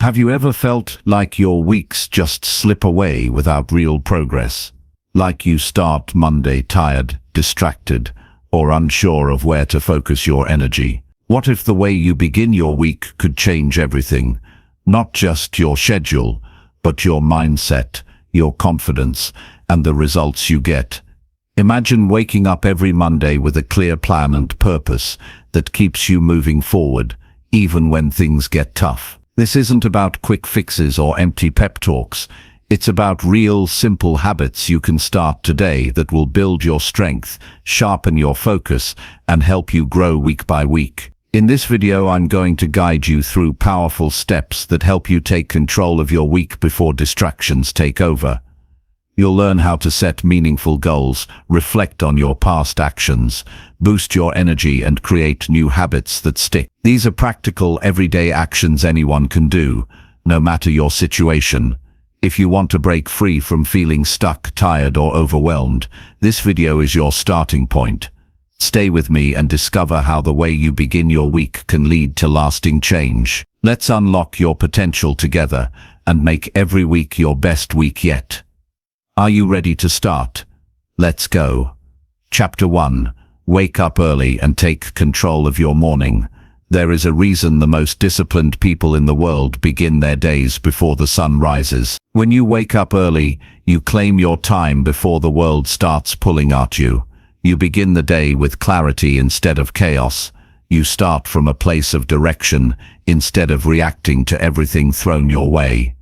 Have you ever felt like your weeks just slip away without real progress? Like you start Monday tired, distracted, or unsure of where to focus your energy? What if the way you begin your week could change everything? Not just your schedule, but your mindset, your confidence, and the results you get. Imagine waking up every Monday with a clear plan and purpose that keeps you moving forward, even when things get tough. This isn't about quick fixes or empty pep talks. It's about real, simple habits you can start today that will build your strength, sharpen your focus, and help you grow week by week. In this video, I'm going to guide you through powerful steps that help you take control of your week before distractions take over. You'll learn how to set meaningful goals, reflect on your past actions, boost your energy, and create new habits that stick. These are practical, everyday actions anyone can do, no matter your situation. If you want to break free from feeling stuck, tired, or overwhelmed, this video is your starting point. Stay with me and discover how the way you begin your week can lead to lasting change. Let's unlock your potential together and make every week your best week yet. Are you ready to start? Let's go. Chapter 1. Wake up early and take control of your morning. There is a reason the most disciplined people in the world begin their days before the sun rises. When you wake up early, you claim your time before the world starts pulling at you. You begin the day with clarity instead of chaos. You start from a place of direction instead of reacting to everything thrown your way.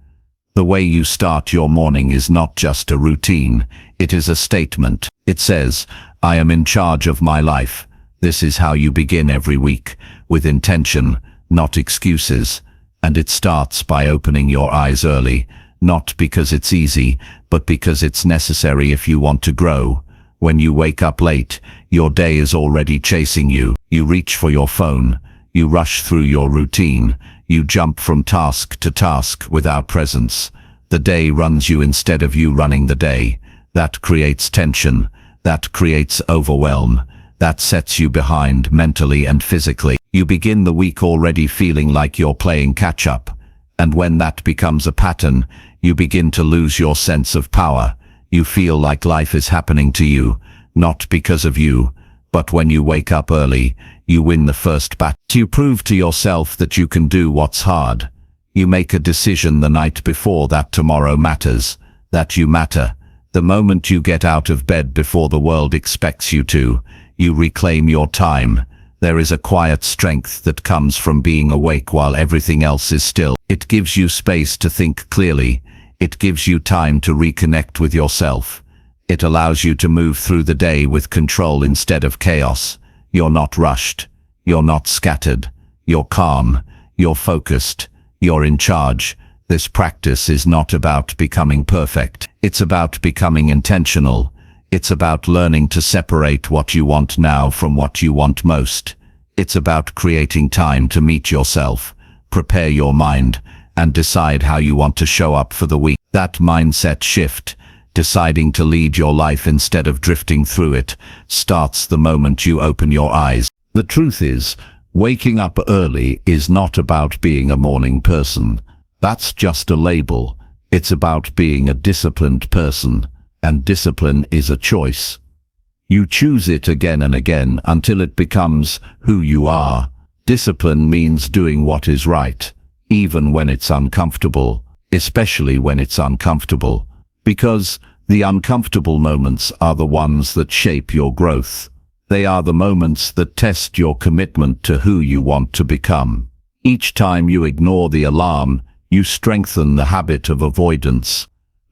The way you start your morning is not just a routine, it is a statement. It says, I am in charge of my life. This is how you begin every week, with intention, not excuses. And it starts by opening your eyes early, not because it's easy, but because it's necessary if you want to grow. When you wake up late, your day is already chasing you. You reach for your phone, you rush through your routine, you jump from task to task without presence. The day runs you instead of you running the day. That creates tension. That creates overwhelm. That sets you behind mentally and physically. You begin the week already feeling like you're playing catch-up. And when that becomes a pattern, you begin to lose your sense of power. You feel like life is happening to you, not because of you. But when you wake up early, you win the first battle. You prove to yourself that you can do what's hard. You make a decision the night before that tomorrow matters, that you matter. The moment you get out of bed before the world expects you to, you reclaim your time. There is a quiet strength that comes from being awake while everything else is still. It gives you space to think clearly. It gives you time to reconnect with yourself. It allows you to move through the day with control instead of chaos. You're not rushed. You're not scattered. You're calm. You're focused. You're in charge. This practice is not about becoming perfect. It's about becoming intentional. It's about learning to separate what you want now from what you want most. It's about creating time to meet yourself, prepare your mind, and decide how you want to show up for the week. That mindset shift, deciding to lead your life instead of drifting through it, starts the moment you open your eyes. The truth is, waking up early is not about being a morning person. That's just a label. It's about being a disciplined person, and discipline is a choice. You choose it again and again until it becomes who you are. Discipline means doing what is right, even when it's uncomfortable, especially when it's uncomfortable, because the uncomfortable moments are the ones that shape your growth. They are the moments that test your commitment to who you want to become. Each time you ignore the alarm, you strengthen the habit of avoidance.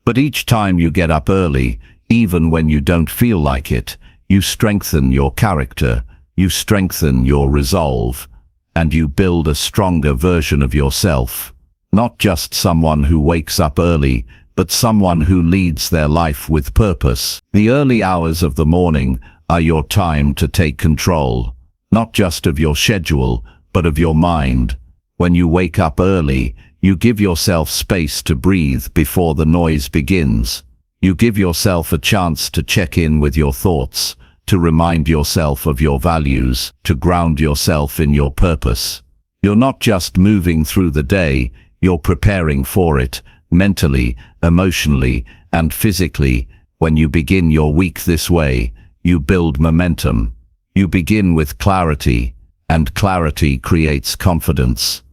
But each time you get up early, even when you don't feel like it, you strengthen your character, you strengthen your resolve, and you build a stronger version of yourself. Not just someone who wakes up early, but someone who leads their life with purpose. The early hours of the morning are your time to take control, not just of your schedule, but of your mind. When you wake up early, you give yourself space to breathe before the noise begins. You give yourself a chance to check in with your thoughts, to remind yourself of your values, to ground yourself in your purpose. You're not just moving through the day, You're preparing for it, mentally, emotionally, and physically. When you begin your week this way, you build momentum. You begin with clarity, and clarity creates confidence.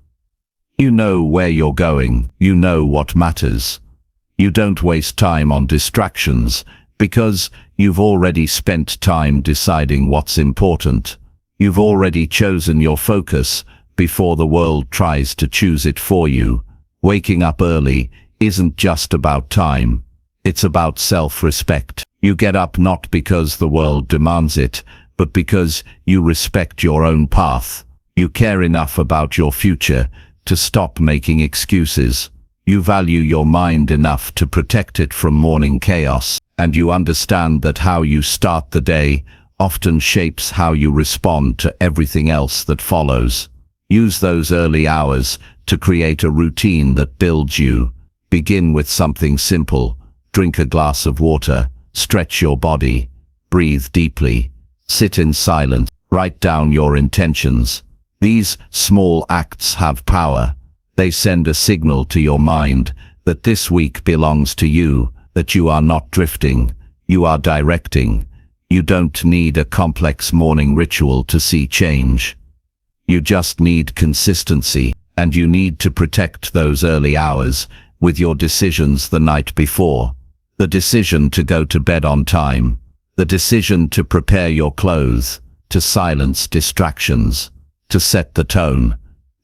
You know where you're going, you know what matters. You don't waste time on distractions, because you've already spent time deciding what's important. You've already chosen your focus before the world tries to choose it for you. Waking up early isn't just about time. It's about self-respect. You get up not because the world demands it, but because you respect your own path. You care enough about your future to stop making excuses. You value your mind enough to protect it from morning chaos. And you understand that how you start the day often shapes how you respond to everything else that follows. Use those early hours to create a routine that builds you. Begin with something simple. Drink a glass of water, stretch your body, breathe deeply, sit in silence, write down your intentions. These small acts have power. They send a signal to your mind that this week belongs to you, that you are not drifting, you are directing. You don't need a complex morning ritual to see change. You just need consistency, and you need to protect those early hours with your decisions the night before. The decision to go to bed on time, the decision to prepare your clothes, to silence distractions, to set the tone.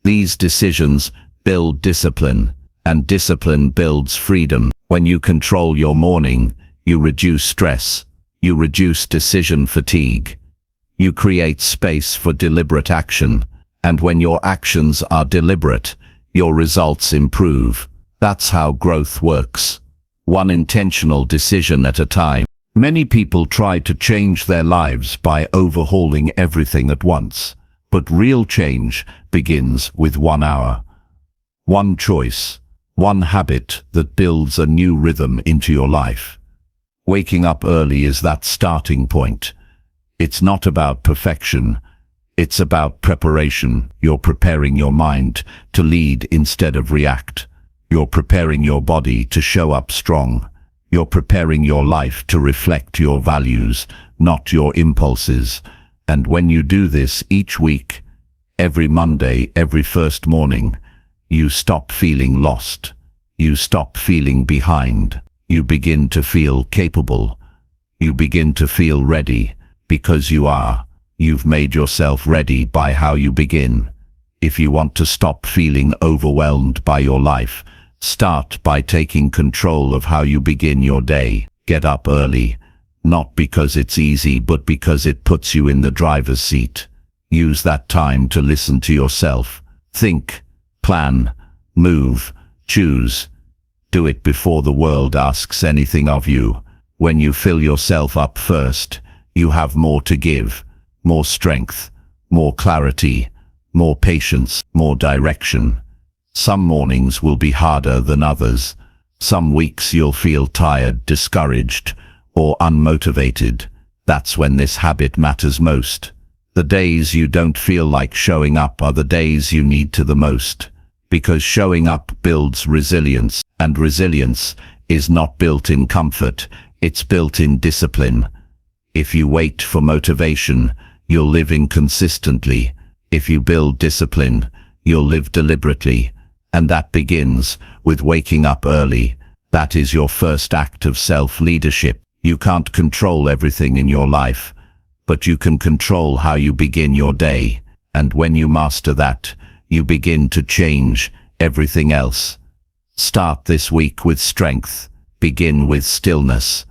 These decisions build discipline, and discipline builds freedom. When you control your morning, you reduce stress, you reduce decision fatigue, you create space for deliberate action, and when your actions are deliberate, your results improve. That's how growth works. One intentional decision at a time. Many people try to change their lives by overhauling everything at once, but real change begins with 1 hour. One choice, one habit that builds a new rhythm into your life. Waking up early is that starting point. It's not about perfection. It's about preparation. You're preparing your mind to lead instead of react. You're preparing your body to show up strong. You're preparing your life to reflect your values, not your impulses. And when you do this each week, every Monday, every first morning, you stop feeling lost. You stop feeling behind. You begin to feel capable. You begin to feel ready, because you are. You've made yourself ready by how you begin. If you want to stop feeling overwhelmed by your life, start by taking control of how you begin your day. Get up early, not because it's easy, but because it puts you in the driver's seat. Use that time to listen to yourself. Think, plan, move, choose. Do it before the world asks anything of you. When you fill yourself up first, you have more to give, more strength, more clarity, more patience, more direction. Some mornings will be harder than others. Some weeks you'll feel tired, discouraged, or unmotivated. That's when this habit matters most. The days you don't feel like showing up are the days you need to the most. Because showing up builds resilience, and resilience is not built in comfort, it's built in discipline. If you wait for motivation, you'll live inconsistently. If you build discipline, you'll live deliberately. And that begins with waking up early. That is your first act of self-leadership. You can't control everything in your life, but you can control how you begin your day. And when you master that, you begin to change everything else. Start this week with strength. Begin with stillness.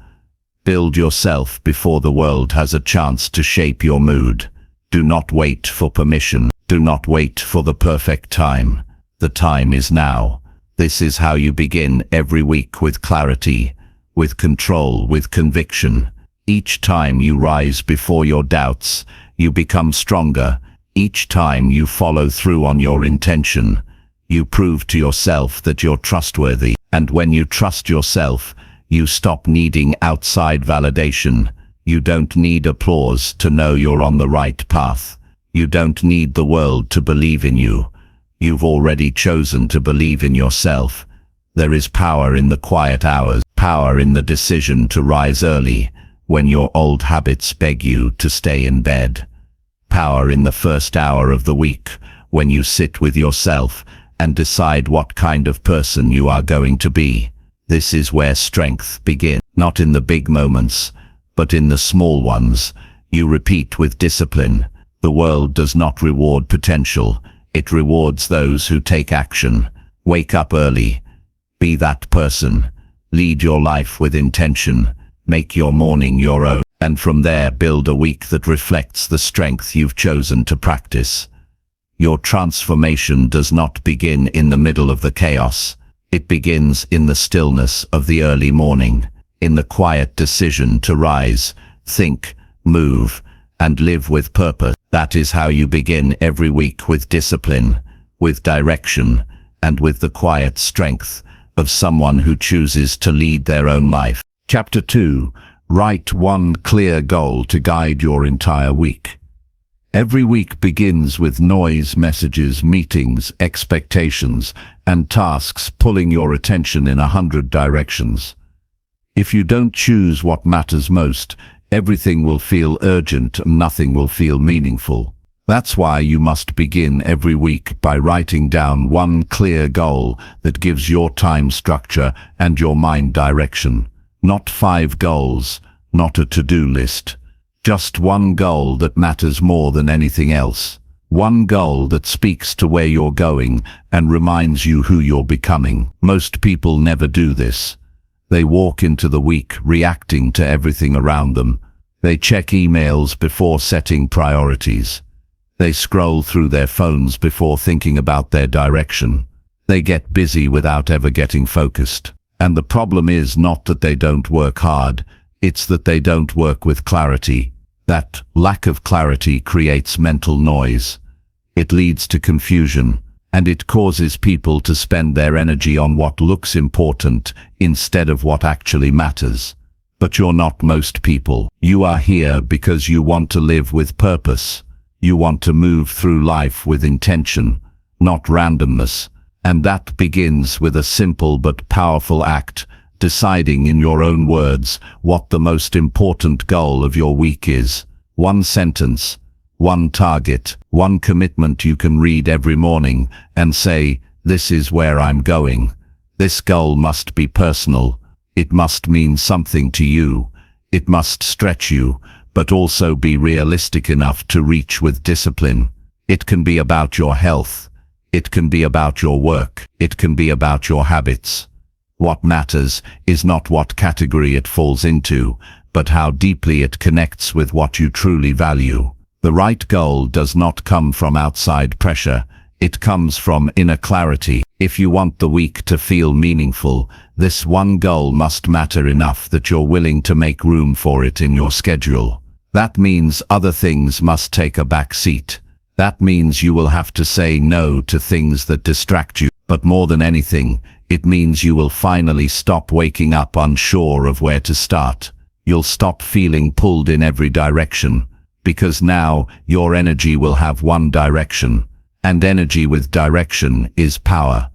Build yourself before the world has a chance to shape your mood. Do not wait for permission. Do not wait for the perfect time. The time is now. This is how you begin every week, with clarity, with control, with conviction. Each time you rise before your doubts, you become stronger. Each time you follow through on your intention, you prove to yourself that you're trustworthy. And when you trust yourself, you stop needing outside validation. You don't need applause to know you're on the right path. You don't need the world to believe in you. You've already chosen to believe in yourself. There is power in the quiet hours, power in the decision to rise early when your old habits beg you to stay in bed. Power in the first hour of the week when you sit with yourself and decide what kind of person you are going to be. This is where strength begins, not in the big moments, but in the small ones. You repeat with discipline. The world does not reward potential. It rewards those who take action. Wake up early. Be that person. Lead your life with intention. Make your morning your own. And from there build a week that reflects the strength you've chosen to practice. Your transformation does not begin in the middle of the chaos. It begins in the stillness of the early morning, in the quiet decision to rise, think, move, and live with purpose. That is how you begin every week, with discipline, with direction, and with the quiet strength of someone who chooses to lead their own life. Chapter 2. Write one clear goal to guide your entire week. Every week begins with noise, messages, meetings, expectations, and tasks pulling your attention in 100 directions. If you don't choose what matters most, everything will feel urgent and nothing will feel meaningful. That's why you must begin every week by writing down one clear goal that gives your time structure and your mind direction. Not 5 goals, not a to-do list. Just one goal that matters more than anything else. One goal that speaks to where you're going and reminds you who you're becoming. Most people never do this. They walk into the week reacting to everything around them. They check emails before setting priorities. They scroll through their phones before thinking about their direction. They get busy without ever getting focused. And the problem is not that they don't work hard, it's that they don't work with clarity. That lack of clarity creates mental noise. It leads to confusion, and it causes people to spend their energy on what looks important instead of what actually matters. But you're not most people. You are here because you want to live with purpose. You want to move through life with intention, not randomness. And that begins with a simple but powerful act, deciding in your own words what the most important goal of your week is. One sentence, one target, one commitment you can read every morning and say, "This is where I'm going." This goal must be personal. It must mean something to you. It must stretch you, but also be realistic enough to reach with discipline. It can be about your health. It can be about your work. It can be about your habits. What matters is not what category it falls into, but how deeply it connects with what you truly value. The right goal does not come from outside pressure. It comes from inner clarity. If you want the week to feel meaningful, this one goal must matter enough that you're willing to make room for it in your schedule. That means other things must take a back seat. That means you will have to say no to things that distract you. But more than anything, it means you will finally stop waking up unsure of where to start. You'll stop feeling pulled in every direction, because now your energy will have one direction. And energy with direction is power.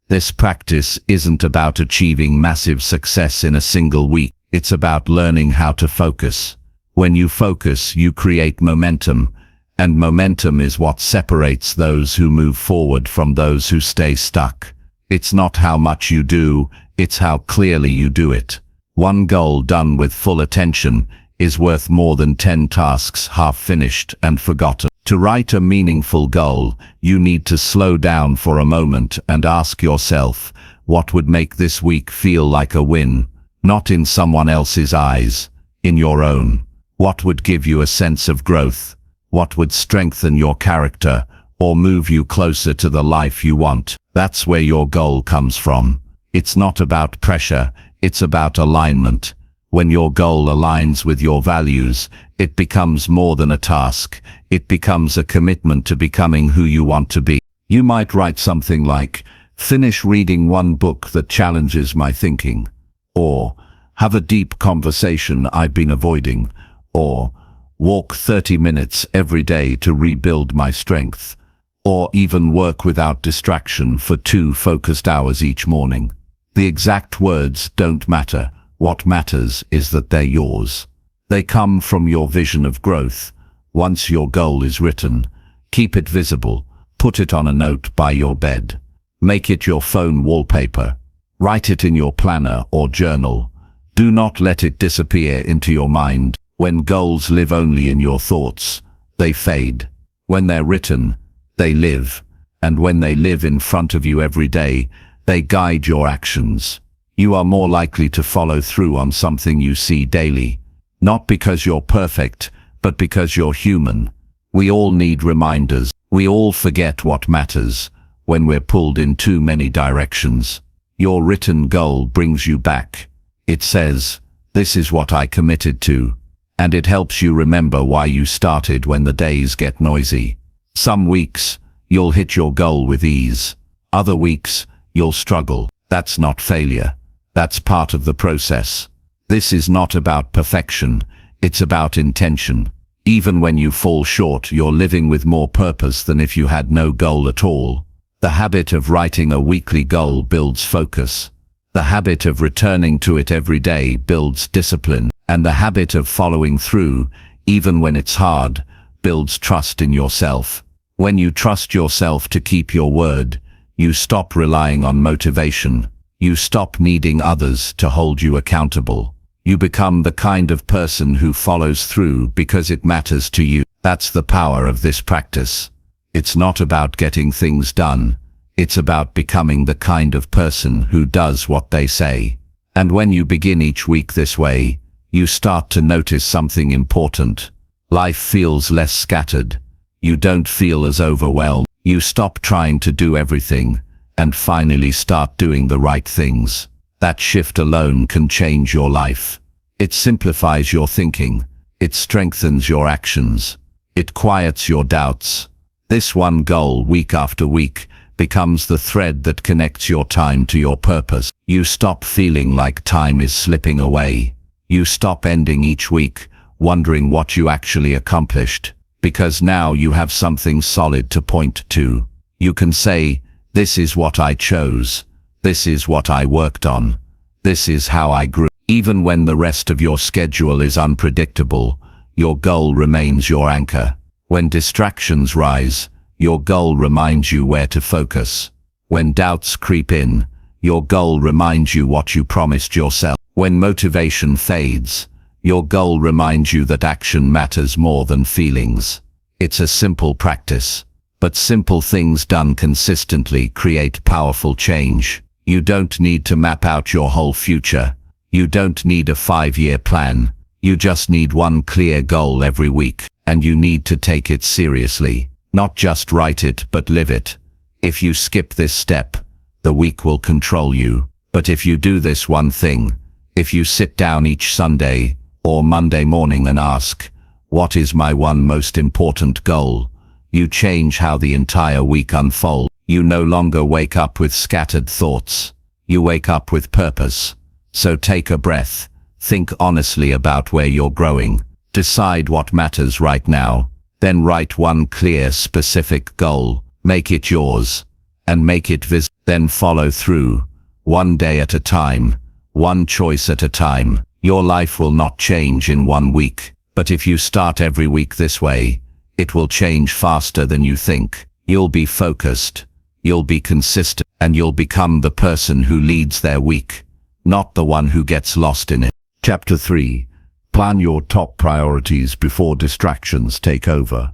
This practice isn't about achieving massive success in a single week. It's about learning how to focus. When you focus, you create momentum. And momentum is what separates those who move forward from those who stay stuck. It's not how much you do, it's how clearly you do it. One goal done with full attention is worth more than 10 tasks half finished and forgotten. To write a meaningful goal, you need to slow down for a moment and ask yourself, what would make this week feel like a win? Not in someone else's eyes, in your own. What would give you a sense of growth? What would strengthen your character or move you closer to the life you want? That's where your goal comes from. It's not about pressure, it's about alignment. When your goal aligns with your values, it becomes more than a task. It becomes a commitment to becoming who you want to be. You might write something like, finish reading one book that challenges my thinking, or have a deep conversation I've been avoiding, or walk 30 minutes every day to rebuild my strength, or even work without distraction for 2 focused hours each morning. The exact words don't matter. What matters is that they're yours. They come from your vision of growth. Once your goal is written, keep it visible. Put it on a note by your bed. Make it your phone wallpaper. Write it in your planner or journal. Do not let it disappear into your mind. When goals live only in your thoughts, they fade. When they're written, they live. And when they live in front of you every day, they guide your actions. You are more likely to follow through on something you see daily. Not because you're perfect, but because you're human. We all need reminders. We all forget what matters when we're pulled in too many directions. Your written goal brings you back. It says, "This is what I committed to." And it helps you remember why you started when the days get noisy. Some weeks, you'll hit your goal with ease. Other weeks, you'll struggle. That's not failure. That's part of the process. This is not about perfection. It's about intention. Even when you fall short, you're living with more purpose than if you had no goal at all. The habit of writing a weekly goal builds focus. The habit of returning to it every day builds discipline. And the habit of following through, even when it's hard, builds trust in yourself. When you trust yourself to keep your word, you stop relying on motivation. You stop needing others to hold you accountable. You become the kind of person who follows through because it matters to you. That's the power of this practice. It's not about getting things done. It's about becoming the kind of person who does what they say. And when you begin each week this way, you start to notice something important. Life feels less scattered. You don't feel as overwhelmed. You stop trying to do everything and finally start doing the right things. That shift alone can change your life. It simplifies your thinking. It strengthens your actions. It quiets your doubts. This one goal, week after week, becomes the thread that connects your time to your purpose. You stop feeling like time is slipping away. You stop ending each week wondering what you actually accomplished, because now you have something solid to point to. You can say, "This is what I chose. This is what I worked on. This is how I grew." Even when the rest of your schedule is unpredictable, your goal remains your anchor. When distractions rise, your goal reminds you where to focus. When doubts creep in, your goal reminds you what you promised yourself. When motivation fades, your goal reminds you that action matters more than feelings. It's a simple practice, but simple things done consistently create powerful change. You don't need to map out your whole future. You don't need a 5-year plan. You just need one clear goal every week, and you need to take it seriously. Not just write it, but live it. If you skip this step, the week will control you. But if you do this one thing, if you sit down each Sunday or Monday morning and ask, "What is my one most important goal?" you change how the entire week unfolds. You no longer wake up with scattered thoughts. You wake up with purpose. So take a breath. Think honestly about where you're growing. Decide what matters right now. Then write one clear, specific goal. Make it yours. And make it visible. Then follow through. One day at a time. One choice at a time. Your life will not change in 1 week. But if you start every week this way, it will change faster than you think. You'll be focused. You'll be consistent. And you'll become the person who leads their week, not the one who gets lost in it. Chapter 3. Plan your top priorities before distractions take over.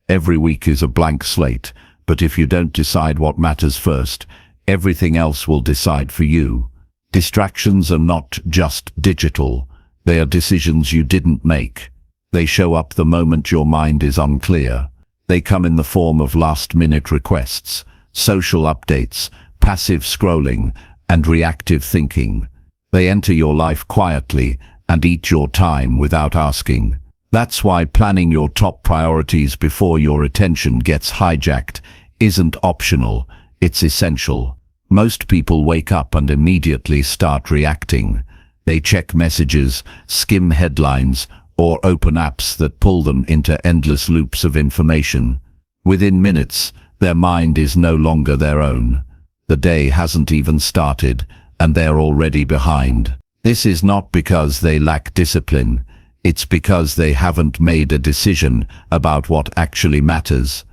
Every week is a blank slate, but if you don't decide what matters first, everything else will decide for you. Distractions are not just digital. They are decisions you didn't make. They show up the moment your mind is unclear. They come in the form of last-minute requests, social updates, passive scrolling, and reactive thinking. They enter your life quietly and eat your time without asking. That's why planning your top priorities before your attention gets hijacked isn't optional, it's essential. Most people wake up and immediately start reacting. They check messages, skim headlines, or open apps that pull them into endless loops of information. Within minutes, Their mind is no longer their own. The day hasn't even started, and they're already behind. This is not because they lack discipline. It's because they haven't made a decision about what actually matters.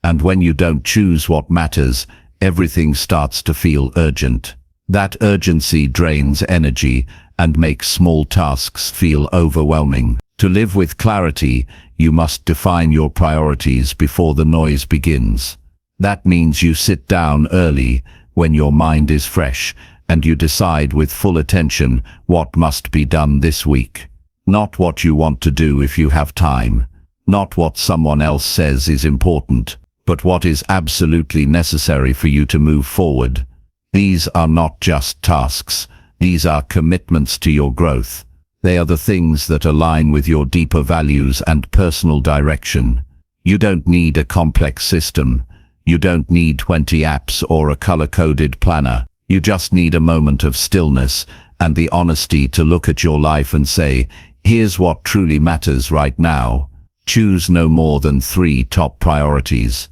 And when you don't choose what matters, everything starts to feel urgent. That urgency drains energy and makes small tasks feel overwhelming. To live with clarity, you must define your priorities before the noise begins. That means you sit down early, when your mind is fresh, and you decide with full attention what must be done this week. Not what you want to do if you have time. Not what someone else says is important, but what is absolutely necessary for you to move forward. These are not just tasks. These are commitments to your growth. They are the things that align with your deeper values and personal direction. You don't need a complex system. You don't need 20 apps or a color-coded planner. You just need a moment of stillness and the honesty to look at your life and say, here's what truly matters right now. Choose no more than 3 top priorities.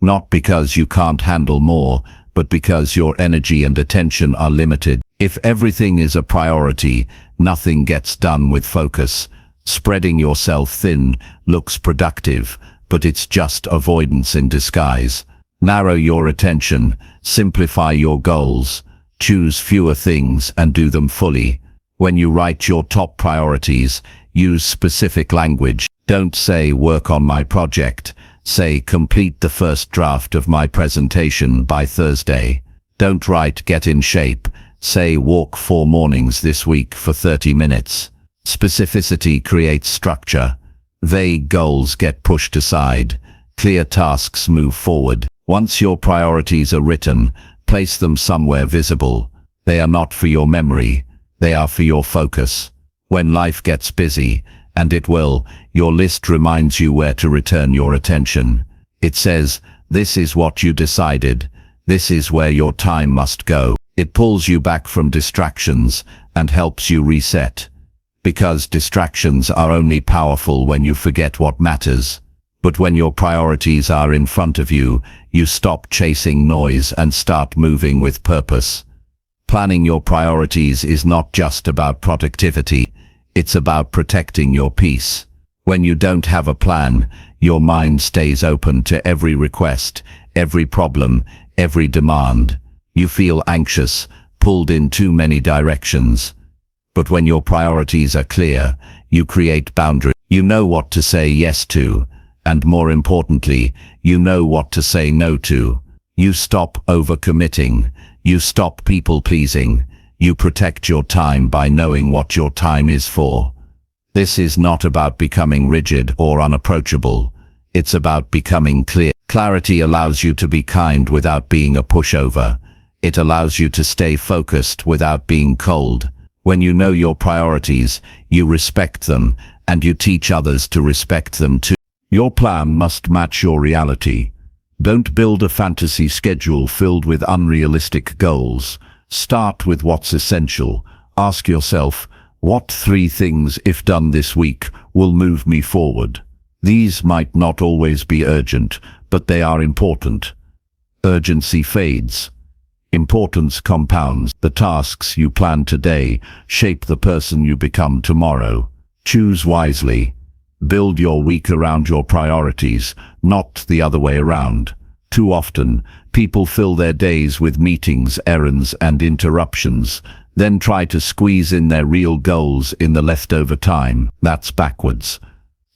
Not because you can't handle more, but because your energy and attention are limited. If everything is a priority, nothing gets done with focus. Spreading yourself thin looks productive, but it's just avoidance in disguise. Narrow your attention, simplify your goals, choose fewer things and do them fully. When you write your top priorities, use specific language. Don't say work on my project. Say complete the first draft of my presentation by Thursday. Don't write get in shape. Say walk 4 mornings this week for 30 minutes. Specificity creates structure. Vague goals get pushed aside. Clear tasks move forward. Once your priorities are written, place them somewhere visible. They are not for your memory. They are for your focus. When life gets busy, and it will, your list reminds you where to return your attention. It says, this is what you decided. This is where your time must go. It pulls you back from distractions and helps you reset. Because distractions are only powerful when you forget what matters. But when your priorities are in front of you, you stop chasing noise and start moving with purpose. Planning your priorities is not just about productivity. It's about protecting your peace. When you don't have a plan, your mind stays open to every request, every problem, every demand. You feel anxious, pulled in too many directions. But when your priorities are clear, you create boundaries. You know what to say yes to, and more importantly, you know what to say no to. You stop overcommitting. You stop people-pleasing. You protect your time by knowing what your time is for. This is not about becoming rigid or unapproachable. It's about becoming clear. Clarity allows you to be kind without being a pushover. It allows you to stay focused without being cold. When you know your priorities, you respect them, and you teach others to respect them too. Your plan must match your reality. Don't build a fantasy schedule filled with unrealistic goals. Start with what's essential. Ask yourself, what 3 things, if done this week, will move me forward? These might not always be urgent, but they are important. Urgency fades. Importance compounds. The tasks you plan today shape the person you become tomorrow. Choose wisely. Build your week around your priorities, not the other way around. Too often, people fill their days with meetings, errands, and interruptions, then try to squeeze in their real goals in the leftover time. That's backwards.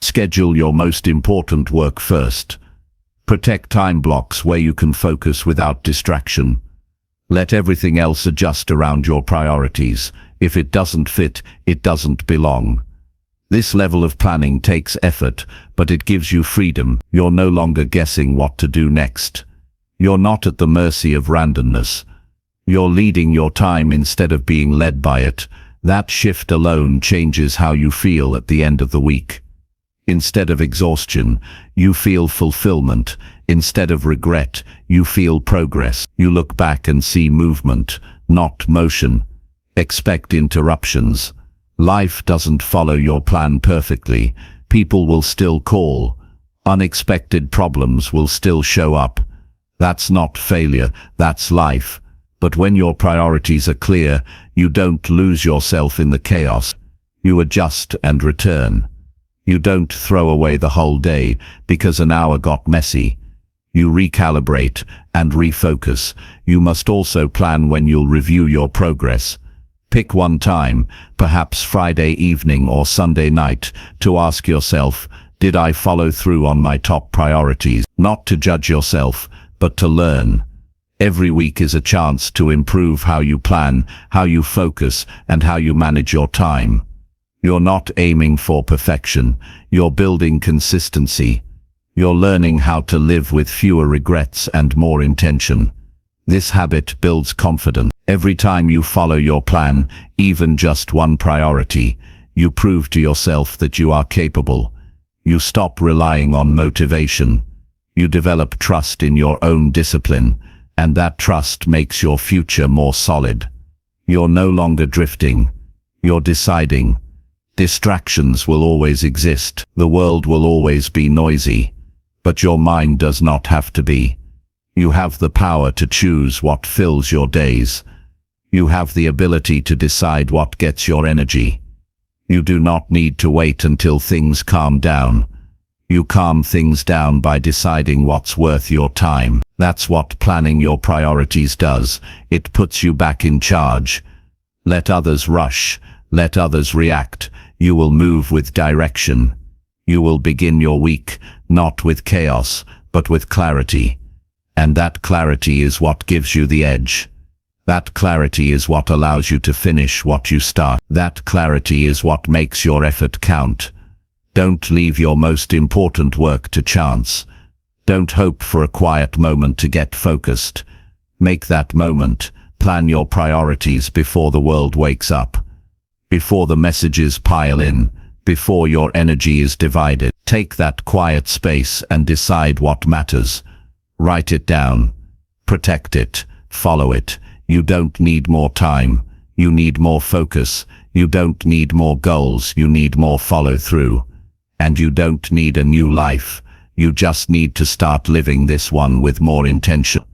Schedule your most important work first. Protect time blocks where you can focus without distraction. Let everything else adjust around your priorities. If it doesn't fit, it doesn't belong. This level of planning takes effort, but it gives you freedom. You're no longer guessing what to do next. You're not at the mercy of randomness. You're leading your time instead of being led by it. That shift alone changes how you feel at the end of the week. Instead of exhaustion, you feel fulfillment. Instead of regret, you feel progress. You look back and see movement, not motion. Expect interruptions. Life doesn't follow your plan perfectly. People will still call. Unexpected problems will still show up. That's not failure, that's life. But when your priorities are clear, you don't lose yourself in the chaos. You adjust and return. You don't throw away the whole day because an hour got messy. You recalibrate and refocus. You must also plan when you'll review your progress. Pick one time, perhaps Friday evening or Sunday night, to ask yourself, did I follow through on my top priorities? Not to judge yourself, but to learn. Every week is a chance to improve how you plan, how you focus, and how you manage your time. You're not aiming for perfection, you're building consistency. You're learning how to live with fewer regrets and more intention. This habit builds confidence. Every time you follow your plan, even just one priority, you prove to yourself that you are capable. You stop relying on motivation. You develop trust in your own discipline, and that trust makes your future more solid. You're no longer drifting. You're deciding. Distractions will always exist. The world will always be noisy. But your mind does not have to be. You have the power to choose what fills your days. You have the ability to decide what gets your energy. You do not need to wait until things calm down. You calm things down by deciding what's worth your time. That's what planning your priorities does. It puts you back in charge. Let others rush. Let others react. You will move with direction. You will begin your week, not with chaos, but with clarity. And that clarity is what gives you the edge. That clarity is what allows you to finish what you start. That clarity is what makes your effort count. Don't leave your most important work to chance. Don't hope for a quiet moment to get focused. Make that moment. Plan your priorities before the world wakes up. Before the messages pile in. Before your energy is divided. Take that quiet space and decide what matters. Write it down. Protect it. Follow it. You don't need more time. You need more focus. You don't need more goals. You need more follow-through. And you don't need a new life. You just need to start living this one with more intention.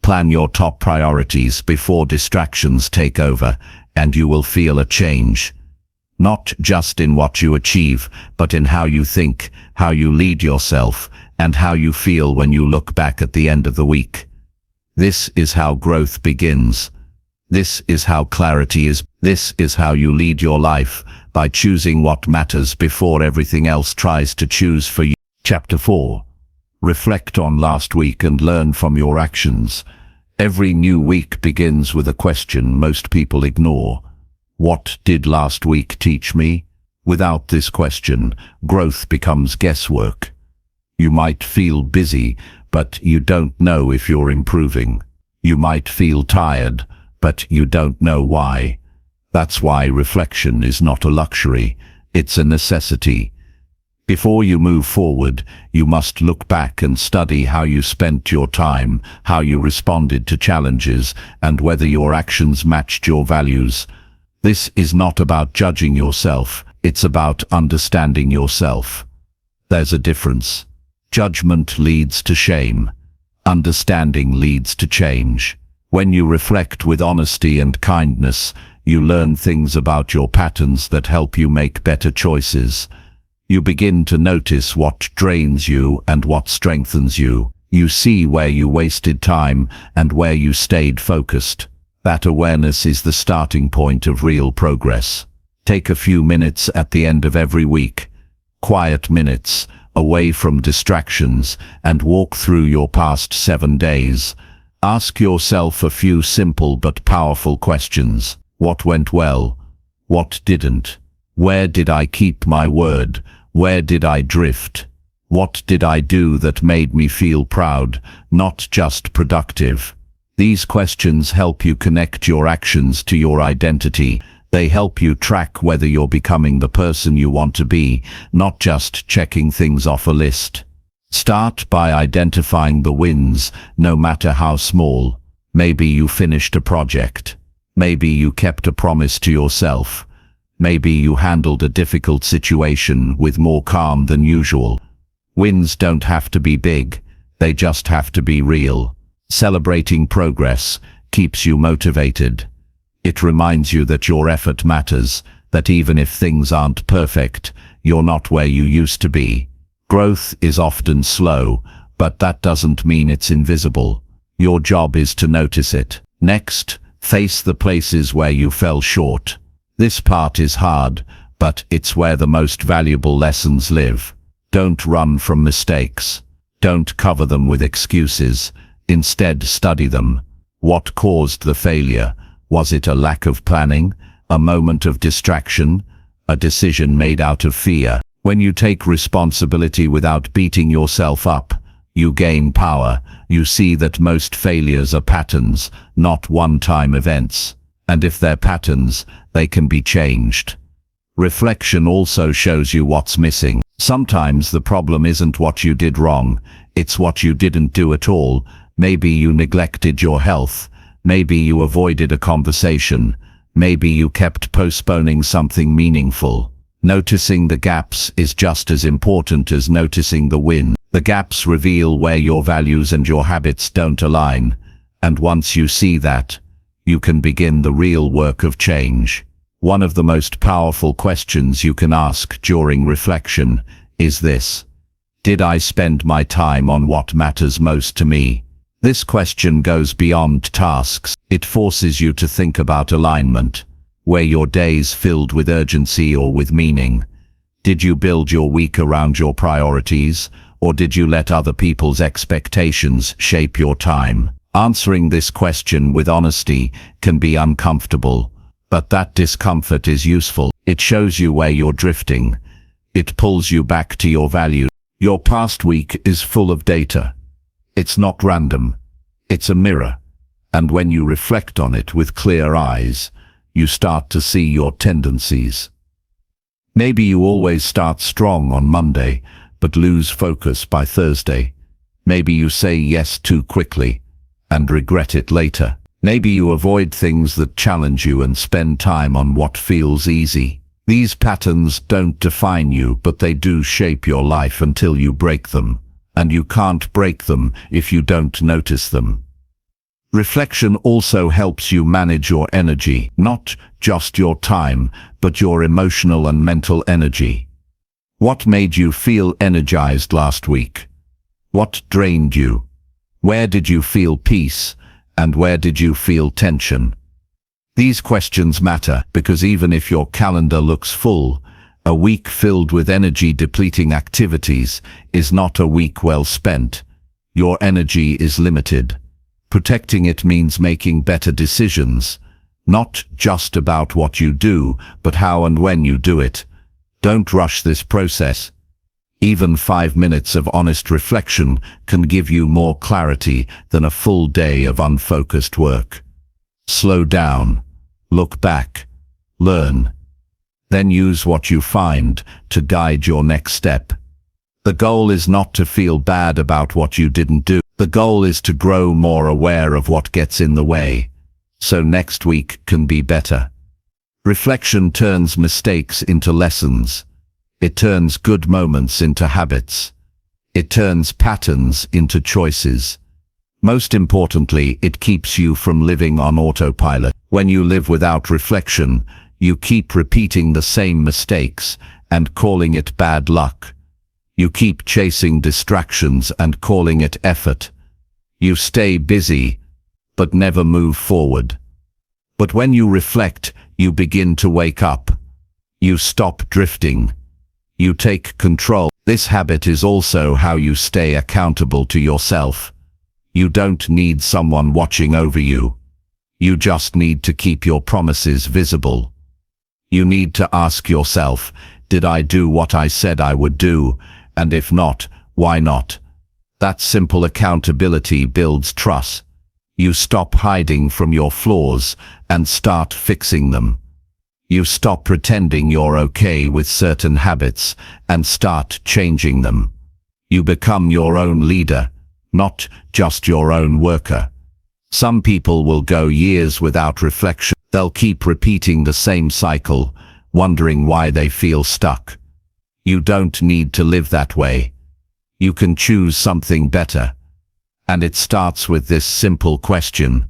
Plan your top priorities before distractions take over, and you will feel a change. Not just in what you achieve, but in how you think, how you lead yourself, and how you feel when you look back at the end of the week. This is how growth begins. This is how clarity is. This is how you lead your life, by choosing what matters before everything else tries to choose for you. Chapter 4. Reflect on last week and learn from your actions. Every new week begins with a question most people ignore. What did last week teach me? Without this question, growth becomes guesswork. You might feel busy, but you don't know if you're improving. You might feel tired, but you don't know why. That's why reflection is not a luxury, it's a necessity. Before you move forward, you must look back and study how you spent your time, how you responded to challenges, and whether your actions matched your values. This is not about judging yourself, it's about understanding yourself. There's a difference. Judgment leads to shame. Understanding leads to change. When you reflect with honesty and kindness, you learn things about your patterns that help you make better choices. You begin to notice what drains you and what strengthens you. You see where you wasted time and where you stayed focused. That awareness is the starting point of real progress. Take a few minutes at the end of every week. Quiet minutes, away from distractions, and walk through your past 7 days. Ask yourself a few simple but powerful questions. What went well? What didn't? Where did I keep my word? Where did I drift? What did I do that made me feel proud, not just productive? These questions help you connect your actions to your identity. They help you track whether you're becoming the person you want to be, not just checking things off a list. Start by identifying the wins, no matter how small. Maybe you finished a project. Maybe you kept a promise to yourself. Maybe you handled a difficult situation with more calm than usual. Wins don't have to be big, they just have to be real. Celebrating progress keeps you motivated. It reminds you that your effort matters, that even if things aren't perfect, you're not where you used to be. Growth is often slow, but that doesn't mean it's invisible. Your job is to notice it. Next, face the places where you fell short. This part is hard, but it's where the most valuable lessons live. Don't run from mistakes. Don't cover them with excuses. Instead, study them. What caused the failure? Was it a lack of planning? A moment of distraction? A decision made out of fear? When you take responsibility without beating yourself up, you gain power. You see that most failures are patterns, not one-time events. And if they're patterns, they can be changed. Reflection also shows you what's missing. Sometimes the problem isn't what you did wrong, it's what you didn't do at all. Maybe you neglected your health. Maybe you avoided a conversation. Maybe you kept postponing something meaningful. Noticing the gaps is just as important as noticing the win. The gaps reveal where your values and your habits don't align. And once you see that, you can begin the real work of change. One of the most powerful questions you can ask during reflection is this: did I spend my time on what matters most to me? This question goes beyond tasks. It forces you to think about alignment. Were your days filled with urgency or with meaning? Did you build your week around your priorities, or did you let other people's expectations shape your time? Answering this question with honesty can be uncomfortable, but that discomfort is useful. It shows you where you're drifting. It pulls you back to your values. Your past week is full of data. It's not random. It's a mirror. And when you reflect on it with clear eyes, you start to see your tendencies. Maybe you always start strong on Monday, but lose focus by Thursday. Maybe you say yes too quickly and regret it later. Maybe you avoid things that challenge you and spend time on what feels easy. These patterns don't define you, but they do shape your life until you break them. And you can't break them if you don't notice them. Reflection also helps you manage your energy, not just your time, but your emotional and mental energy. What made you feel energized last week? What drained you? Where did you feel peace, and where did you feel tension? These questions matter because even if your calendar looks full, a week filled with energy-depleting activities is not a week well spent. Your energy is limited. Protecting it means making better decisions, not just about what you do, but how and when you do it. Don't rush this process. Even 5 minutes of honest reflection can give you more clarity than a full day of unfocused work. Slow down, look back, learn. Then use what you find to guide your next step. The goal is not to feel bad about what you didn't do. The goal is to grow more aware of what gets in the way, so next week can be better. Reflection turns mistakes into lessons. It turns good moments into habits. It turns patterns into choices. Most importantly, it keeps you from living on autopilot. When you live without reflection, you keep repeating the same mistakes and calling it bad luck. You keep chasing distractions and calling it effort. You stay busy, but never move forward. But when you reflect, you begin to wake up. You stop drifting. You take control. This habit is also how you stay accountable to yourself. You don't need someone watching over you. You just need to keep your promises visible. You need to ask yourself, did I do what I said I would do? And if not, why not? That simple accountability builds trust. You stop hiding from your flaws and start fixing them. You stop pretending you're okay with certain habits and start changing them. You become your own leader, not just your own worker. Some people will go years without reflection. They'll keep repeating the same cycle, wondering why they feel stuck. You don't need to live that way. You can choose something better. And it starts with this simple question,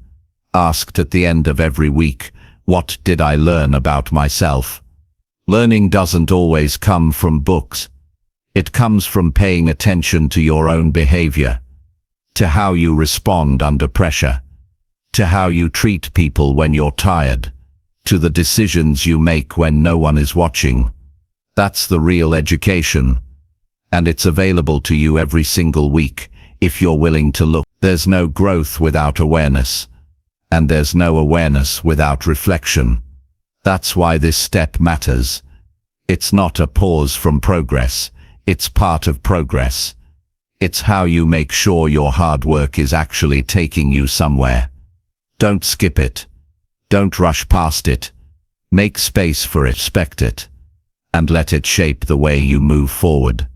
asked at the end of every week: what did I learn about myself? Learning doesn't always come from books. It comes from paying attention to your own behavior, to how you respond under pressure, to how you treat people when you're tired, to the decisions you make when no one is watching. That's the real education, and it's available to you every single week if you're willing to look. There's no growth without awareness, and there's no awareness without reflection. That's why this step matters. It's not a pause from progress, it's part of progress. It's how you make sure your hard work is actually taking you somewhere. Don't skip it. Don't rush past it. Make space for it, respect it, and let it shape the way you move forward.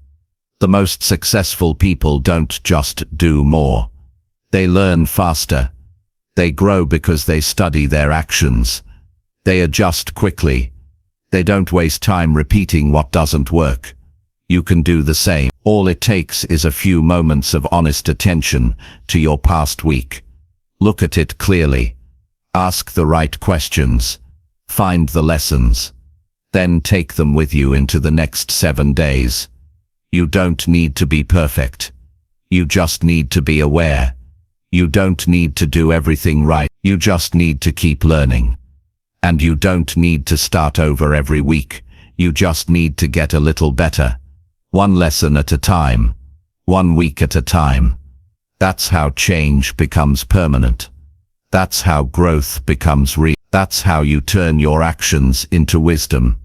The most successful people don't just do more. They learn faster. They grow because they study their actions. They adjust quickly. They don't waste time repeating what doesn't work. You can do the same. All it takes is a few moments of honest attention to your past week. Look at it clearly. Ask the right questions. Find the lessons. Then take them with you into the next 7 days. You don't need to be perfect. You just need to be aware. You don't need to do everything right. You just need to keep learning. And you don't need to start over every week. You just need to get a little better. One lesson at a time. 1 week at a time. That's how change becomes permanent. That's how growth becomes real. That's how you turn your actions into wisdom,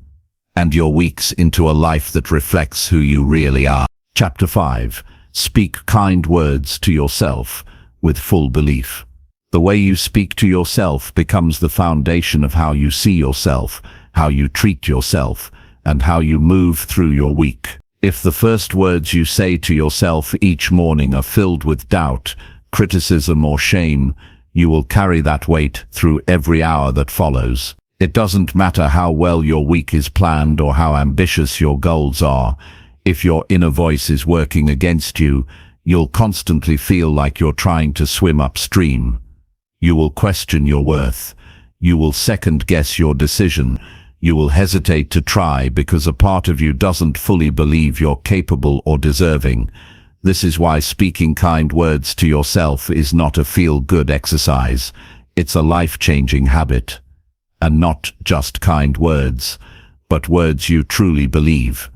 and your weeks into a life that reflects who you really are. Chapter 5. Speak kind words to yourself with full belief. The way you speak to yourself becomes the foundation of how you see yourself, how you treat yourself, and how you move through your week. If the first words you say to yourself each morning are filled with doubt, criticism, or shame, you will carry that weight through every hour that follows. It doesn't matter how well your week is planned or how ambitious your goals are. If your inner voice is working against you, you'll constantly feel like you're trying to swim upstream. You will question your worth. You will second-guess your decision. You will hesitate to try because a part of you doesn't fully believe you're capable or deserving. This is why speaking kind words to yourself is not a feel-good exercise. It's a life-changing habit. And not just kind words, but words you truly believe.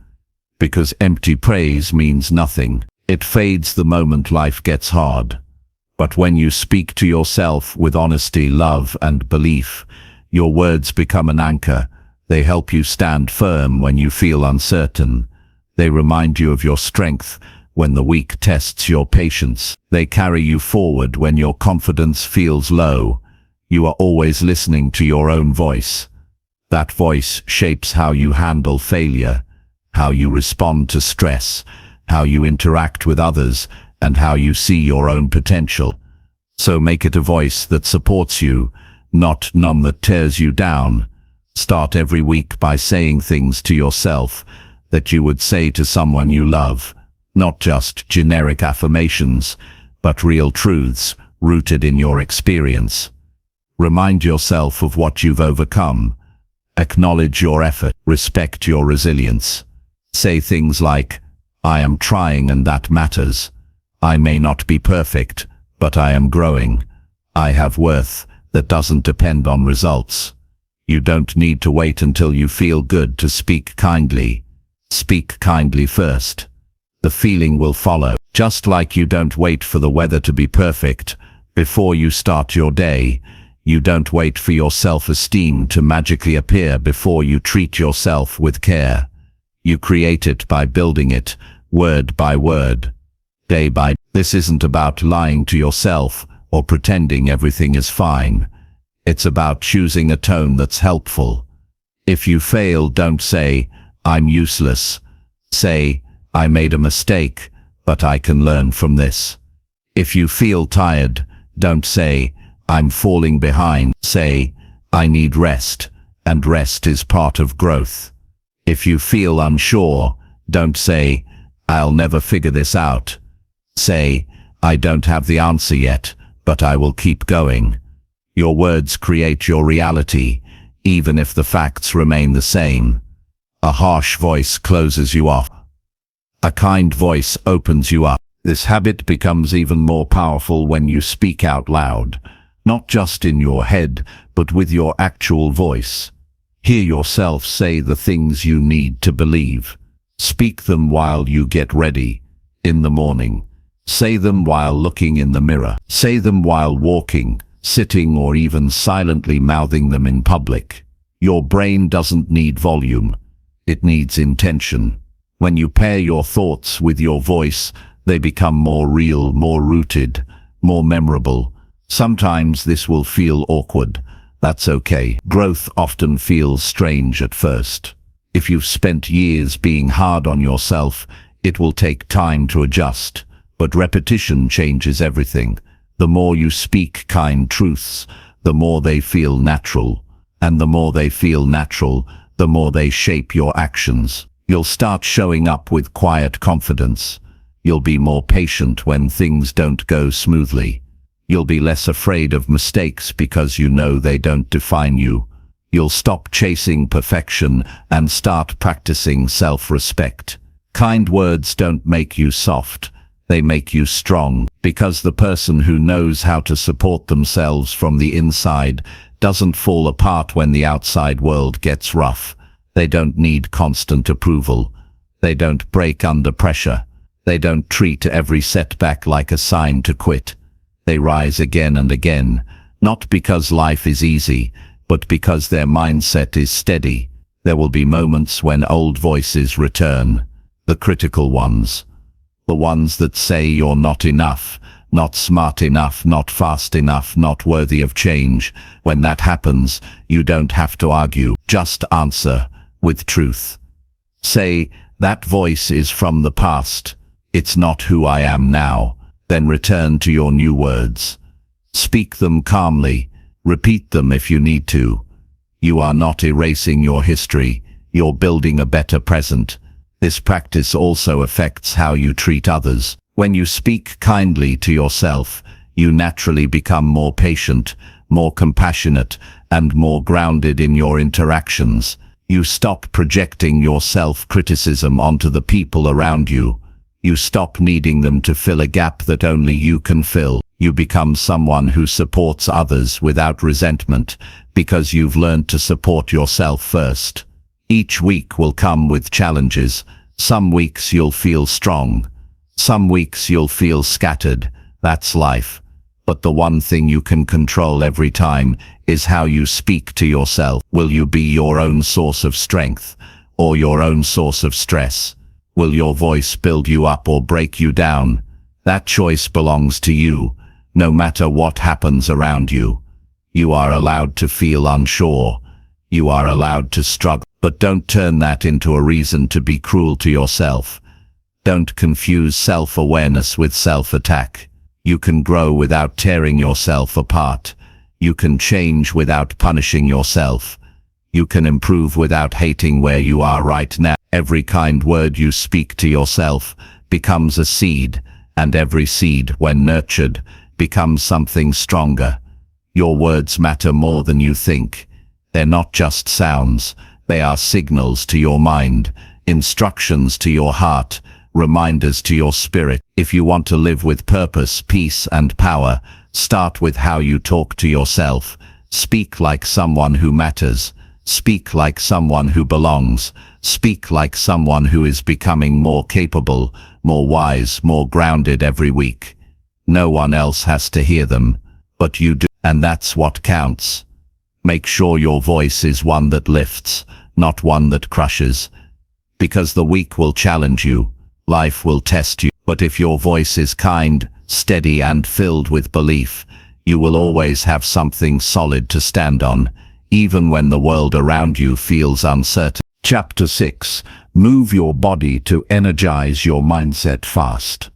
Because empty praise means nothing. It fades the moment life gets hard. But when you speak to yourself with honesty, love, and belief, your words become an anchor. They help you stand firm when you feel uncertain. They remind you of your strength when the week tests your patience. They carry you forward when your confidence feels low. You are always listening to your own voice. That voice shapes how you handle failure, how you respond to stress, how you interact with others, and how you see your own potential. So make it a voice that supports you, not none that tears you down. Start every week by saying things to yourself that you would say to someone you love. Not just generic affirmations, but real truths rooted in your experience. Remind yourself of what you've overcome. Acknowledge your effort. Respect your resilience. Say things like, I am trying and that matters. I may not be perfect, but I am growing. I have worth that doesn't depend on results. You don't need to wait until you feel good to speak kindly. Speak kindly first. The feeling will follow. Just like you don't wait for the weather to be perfect before you start your day, you don't wait for your self-esteem to magically appear before you treat yourself with care. You create it by building it, word by word, day by day. This isn't about lying to yourself or pretending everything is fine. It's about choosing a tone that's helpful. If you fail, don't say, I'm useless. Say, I made a mistake, but I can learn from this. If you feel tired, don't say, I'm falling behind. Say, I need rest, and rest is part of growth. If you feel unsure, don't say, I'll never figure this out. Say, I don't have the answer yet, but I will keep going. Your words create your reality, even if the facts remain the same. A harsh voice closes you off. A kind voice opens you up. This habit becomes even more powerful when you speak out loud, not just in your head, but with your actual voice. Hear yourself say the things you need to believe. Speak them while you get ready, in the morning. Say them while looking in the mirror. Say them while walking, sitting, or even silently mouthing them in public. Your brain doesn't need volume. It needs intention. When you pair your thoughts with your voice, they become more real, more rooted, more memorable. Sometimes this will feel awkward. That's okay. Growth often feels strange at first. If you've spent years being hard on yourself, it will take time to adjust. But repetition changes everything. The more you speak kind truths, the more they feel natural. And the more they feel natural, the more they shape your actions. You'll start showing up with quiet confidence. You'll be more patient when things don't go smoothly. You'll be less afraid of mistakes because you know they don't define you. You'll stop chasing perfection and start practicing self-respect. Kind words don't make you soft. They make you strong, because the person who knows how to support themselves from the inside doesn't fall apart when the outside world gets rough. They don't need constant approval. They don't break under pressure. They don't treat every setback like a sign to quit. They rise again and again, not because life is easy, but because their mindset is steady. There will be moments when old voices return, the critical ones. The ones that say you're not enough, not smart enough, not fast enough, not worthy of change. When that happens, you don't have to argue. Just answer with truth. Say, that voice is from the past. It's not who I am now. Then return to your new words. Speak them calmly. Repeat them if you need to. You are not erasing your history. You're building a better present. This practice also affects how you treat others. When you speak kindly to yourself, you naturally become more patient, more compassionate, and more grounded in your interactions. You stop projecting your self-criticism onto the people around you. You stop needing them to fill a gap that only you can fill. You become someone who supports others without resentment, because you've learned to support yourself first. Each week will come with challenges. Some weeks you'll feel strong. Some weeks you'll feel scattered. That's life. But the one thing you can control every time is how you speak to yourself. Will you be your own source of strength or your own source of stress? Will your voice build you up or break you down? That choice belongs to you, no matter what happens around you. You are allowed to feel unsure. You are allowed to struggle. But don't turn that into a reason to be cruel to yourself. Don't confuse self-awareness with self-attack. You can grow without tearing yourself apart. You can change without punishing yourself. You can improve without hating where you are right now. Every kind word you speak to yourself becomes a seed, and every seed, when nurtured, becomes something stronger. Your words matter more than you think. They're not just sounds. They are signals to your mind, instructions to your heart, reminders to your spirit. If you want to live with purpose, peace, and power, start with how you talk to yourself. Speak like someone who matters. Speak like someone who belongs. Speak like someone who is becoming more capable, more wise, more grounded every week. No one else has to hear them, but you do, and that's what counts. Make sure your voice is one that lifts, not one that crushes. Because the week will challenge you, life will test you, but if your voice is kind, steady, and filled with belief, you will always have something solid to stand on, even when the world around you feels uncertain. Chapter 6. Move your body to energize your mindset fast.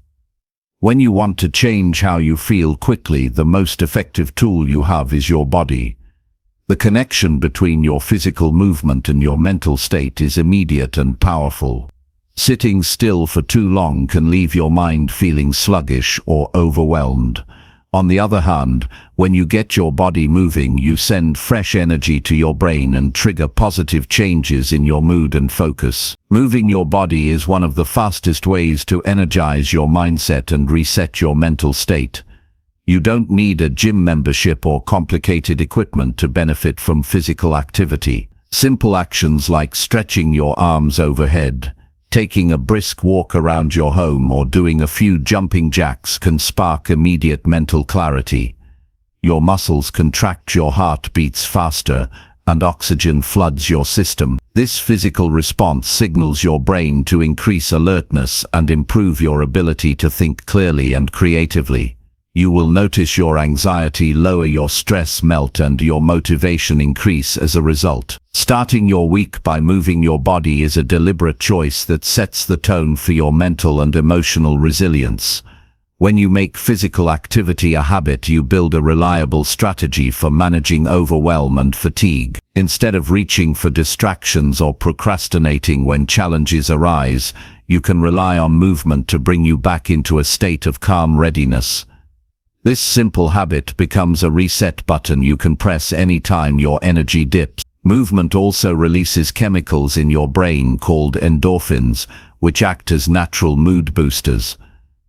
When you want to change how you feel quickly, the most effective tool you have is your body. The connection between your physical movement and your mental state is immediate and powerful. Sitting still for too long can leave your mind feeling sluggish or overwhelmed. On the other hand, when you get your body moving, you send fresh energy to your brain and trigger positive changes in your mood and focus. Moving your body is one of the fastest ways to energize your mindset and reset your mental state. You don't need a gym membership or complicated equipment to benefit from physical activity. Simple actions like stretching your arms overhead, taking a brisk walk around your home, or doing a few jumping jacks can spark immediate mental clarity. Your muscles contract, your heart beats faster, and oxygen floods your system. This physical response signals your brain to increase alertness and improve your ability to think clearly and creatively. You will notice your anxiety lower, your stress melt, and your motivation increase as a result. Starting your week by moving your body is a deliberate choice that sets the tone for your mental and emotional resilience. When you make physical activity a habit, you build a reliable strategy for managing overwhelm and fatigue. Instead of reaching for distractions or procrastinating when challenges arise, you can rely on movement to bring you back into a state of calm readiness. This simple habit becomes a reset button you can press anytime your energy dips. Movement also releases chemicals in your brain called endorphins, which act as natural mood boosters.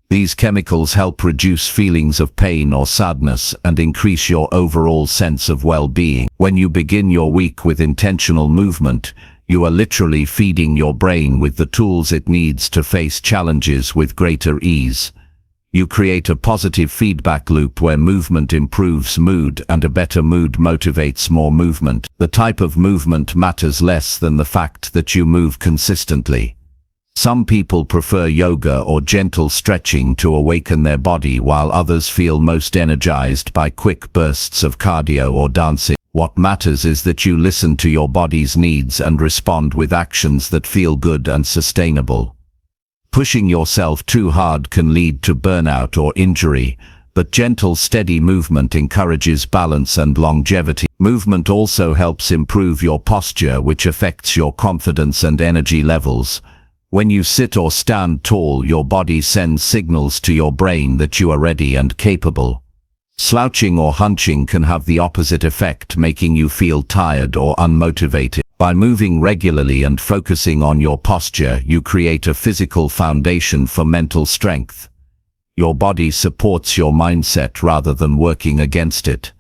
These chemicals help reduce feelings of pain or sadness and increase your overall sense of well-being. When you begin your week with intentional movement, you are literally feeding your brain with the tools it needs to face challenges with greater ease. You create a positive feedback loop where movement improves mood and a better mood motivates more movement. The type of movement matters less than the fact that you move consistently. Some people prefer yoga or gentle stretching to awaken their body, while others feel most energized by quick bursts of cardio or dancing. What matters is that you listen to your body's needs and respond with actions that feel good and sustainable. Pushing yourself too hard can lead to burnout or injury, but gentle, steady movement encourages balance and longevity. Movement also helps improve your posture, which affects your confidence and energy levels. When you sit or stand tall, your body sends signals to your brain that you are ready and capable. Slouching or hunching can have the opposite effect, making you feel tired or unmotivated. By moving regularly and focusing on your posture, you create a physical foundation for mental strength. Your body supports your mindset rather than working against it.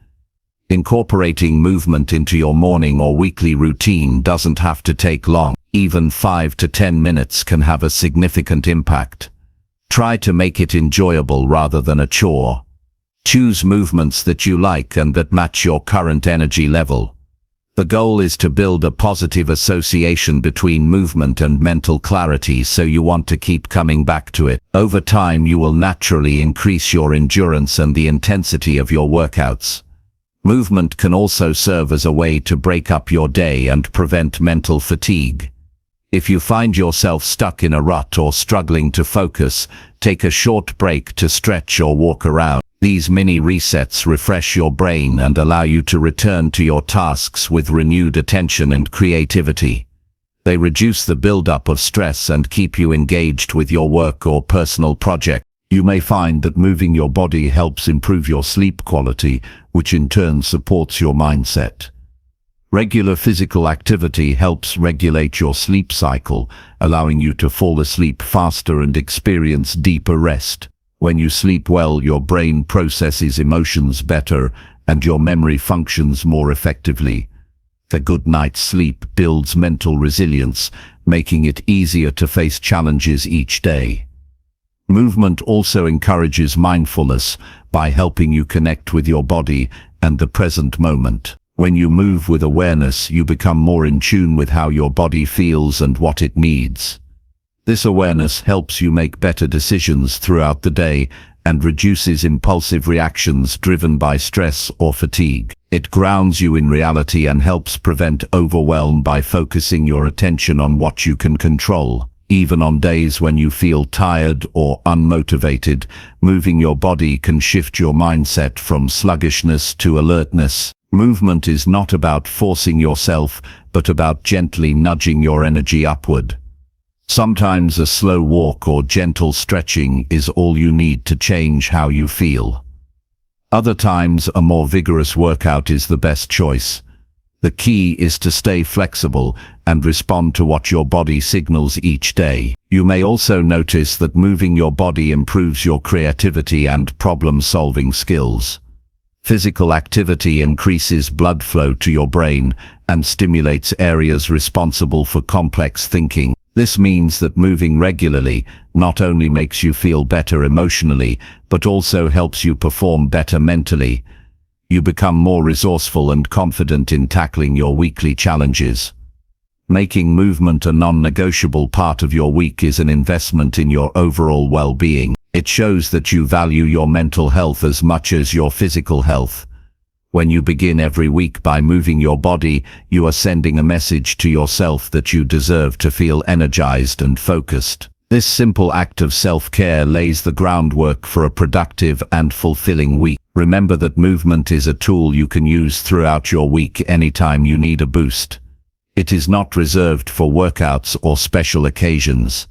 Incorporating movement into your morning or weekly routine doesn't have to take long. Even 5 to 10 minutes can have a significant impact. Try to make it enjoyable rather than a chore. Choose movements that you like and that match your current energy level. The goal is to build a positive association between movement and mental clarity, so you want to keep coming back to it. Over time, you will naturally increase your endurance and the intensity of your workouts. Movement can also serve as a way to break up your day and prevent mental fatigue. If you find yourself stuck in a rut or struggling to focus, take a short break to stretch or walk around. These mini resets refresh your brain and allow you to return to your tasks with renewed attention and creativity. They reduce the buildup of stress and keep you engaged with your work or personal project. You may find that moving your body helps improve your sleep quality, which in turn supports your mindset. Regular physical activity helps regulate your sleep cycle, allowing you to fall asleep faster and experience deeper rest. When you sleep well, your brain processes emotions better and your memory functions more effectively. A good night's sleep builds mental resilience, making it easier to face challenges each day. Movement also encourages mindfulness by helping you connect with your body and the present moment. When you move with awareness, you become more in tune with how your body feels and what it needs. This awareness helps you make better decisions throughout the day and reduces impulsive reactions driven by stress or fatigue. It grounds you in reality and helps prevent overwhelm by focusing your attention on what you can control. Even on days when you feel tired or unmotivated, moving your body can shift your mindset from sluggishness to alertness. Movement is not about forcing yourself, but about gently nudging your energy upward. Sometimes a slow walk or gentle stretching is all you need to change how you feel. Other times, a more vigorous workout is the best choice. The key is to stay flexible and respond to what your body signals each day. You may also notice that moving your body improves your creativity and problem-solving skills. Physical activity increases blood flow to your brain and stimulates areas responsible for complex thinking. This means that moving regularly not only makes you feel better emotionally, but also helps you perform better mentally. You become more resourceful and confident in tackling your weekly challenges. Making movement a non-negotiable part of your week is an investment in your overall well-being. It shows that you value your mental health as much as your physical health. When you begin every week by moving your body, you are sending a message to yourself that you deserve to feel energized and focused. This simple act of self-care lays the groundwork for a productive and fulfilling week. Remember that movement is a tool you can use throughout your week anytime you need a boost. It is not reserved for workouts or special occasions.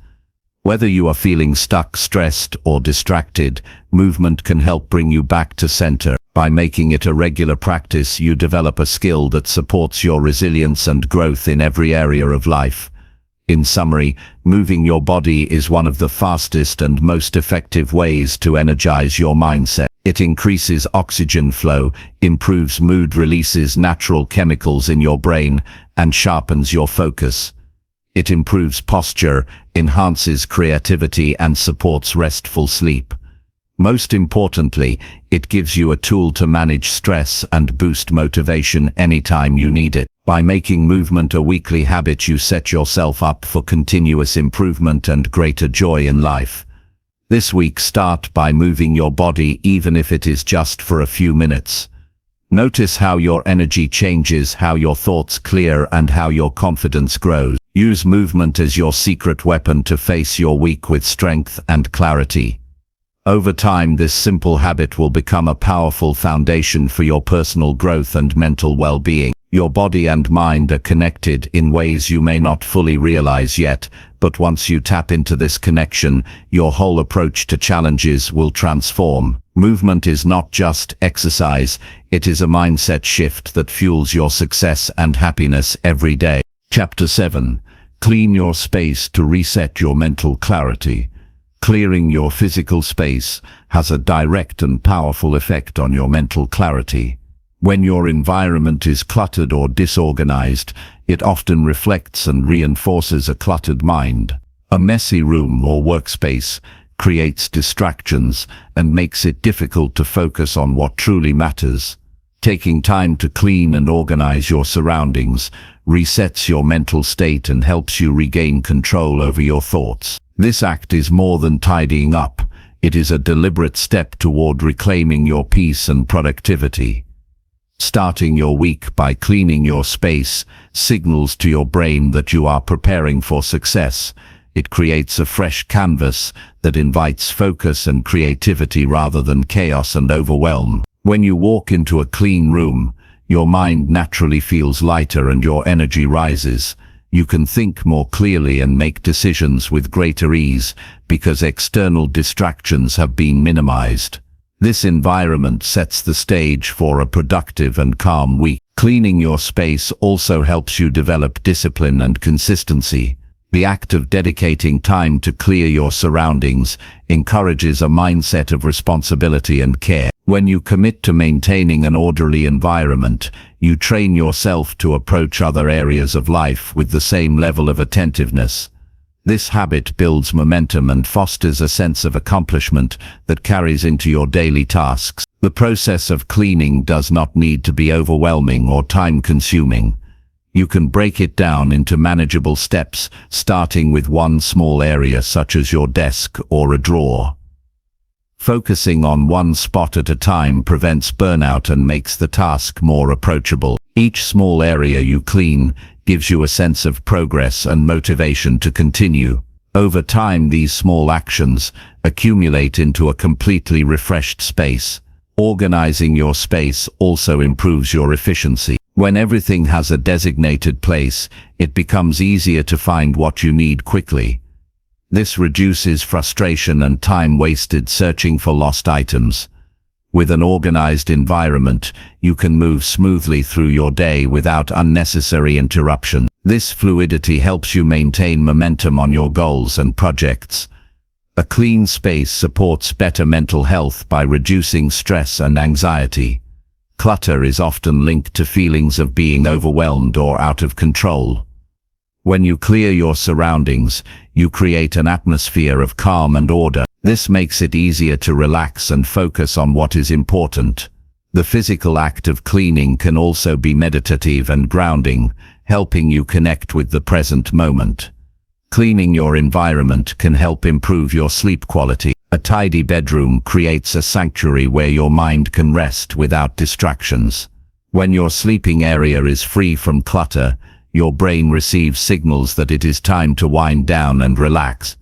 Whether you are feeling stuck, stressed, or distracted, movement can help bring you back to center. By making it a regular practice, you develop a skill that supports your resilience and growth in every area of life. In summary, moving your body is one of the fastest and most effective ways to energize your mindset. It increases oxygen flow, improves mood, releases natural chemicals in your brain, and sharpens your focus. It improves posture, enhances creativity, and supports restful sleep. Most importantly, it gives you a tool to manage stress and boost motivation anytime you need it. By making movement a weekly habit, you set yourself up for continuous improvement and greater joy in life. This week, start by moving your body, even if it is just for a few minutes. Notice how your energy changes, how your thoughts clear, and how your confidence grows. Use movement as your secret weapon to face your week with strength and clarity. Over time, this simple habit will become a powerful foundation for your personal growth and mental well-being. Your body and mind are connected in ways you may not fully realize yet, but once you tap into this connection, your whole approach to challenges will transform. Movement is not just exercise, it is a mindset shift that fuels your success and happiness every day. Chapter 7. Clean your space to reset your mental clarity. Clearing your physical space has a direct and powerful effect on your mental clarity. When your environment is cluttered or disorganized, it often reflects and reinforces a cluttered mind. A messy room or workspace creates distractions and makes it difficult to focus on what truly matters. Taking time to clean and organize your surroundings resets your mental state and helps you regain control over your thoughts. This act is more than tidying up. It is a deliberate step toward reclaiming your peace and productivity. Starting your week by cleaning your space signals to your brain that you are preparing for success. It creates a fresh canvas that invites focus and creativity rather than chaos and overwhelm. When you walk into a clean room, your mind naturally feels lighter and your energy rises. You can think more clearly and make decisions with greater ease because external distractions have been minimized. This environment sets the stage for a productive and calm week. Cleaning your space also helps you develop discipline and consistency. The act of dedicating time to clear your surroundings encourages a mindset of responsibility and care. When you commit to maintaining an orderly environment, you train yourself to approach other areas of life with the same level of attentiveness. This habit builds momentum and fosters a sense of accomplishment that carries into your daily tasks. The process of cleaning does not need to be overwhelming or time-consuming. You can break it down into manageable steps, starting with one small area such as your desk or a drawer. Focusing on one spot at a time prevents burnout and makes the task more approachable. Each small area you clean gives you a sense of progress and motivation to continue. Over time, these small actions accumulate into a completely refreshed space. Organizing your space also improves your efficiency. When everything has a designated place, it becomes easier to find what you need quickly. This reduces frustration and time wasted searching for lost items. With an organized environment, you can move smoothly through your day without unnecessary interruption. This fluidity helps you maintain momentum on your goals and projects. A clean space supports better mental health by reducing stress and anxiety. Clutter is often linked to feelings of being overwhelmed or out of control. When you clear your surroundings, you create an atmosphere of calm and order. This makes it easier to relax and focus on what is important. The physical act of cleaning can also be meditative and grounding, helping you connect with the present moment. Cleaning your environment can help improve your sleep quality. A tidy bedroom creates a sanctuary where your mind can rest without distractions. When your sleeping area is free from clutter, your brain receives signals that it is time to wind down and relax.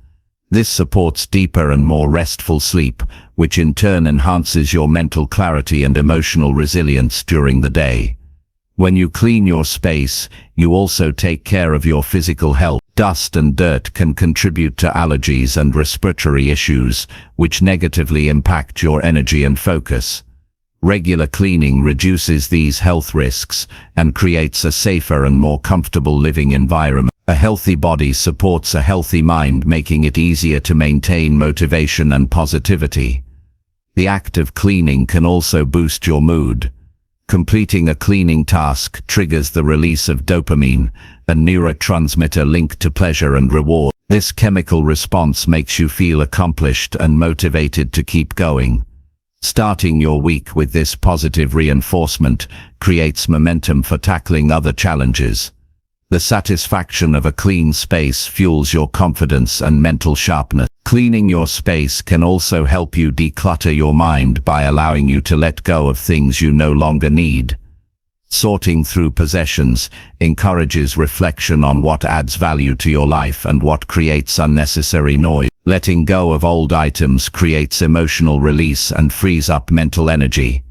This supports deeper and more restful sleep, which in turn enhances your mental clarity and emotional resilience during the day. When you clean your space, you also take care of your physical health. Dust and dirt can contribute to allergies and respiratory issues, which negatively impact your energy and focus. Regular cleaning reduces these health risks and creates a safer and more comfortable living environment. A healthy body supports a healthy mind, making it easier to maintain motivation and positivity. The act of cleaning can also boost your mood. Completing a cleaning task triggers the release of dopamine, a neurotransmitter linked to pleasure and reward. This chemical response makes you feel accomplished and motivated to keep going. Starting your week with this positive reinforcement creates momentum for tackling other challenges. The satisfaction of a clean space fuels your confidence and mental sharpness. Cleaning your space can also help you declutter your mind by allowing you to let go of things you no longer need. Sorting through possessions encourages reflection on what adds value to your life and what creates unnecessary noise. Letting go of old items creates emotional release and frees up mental energy.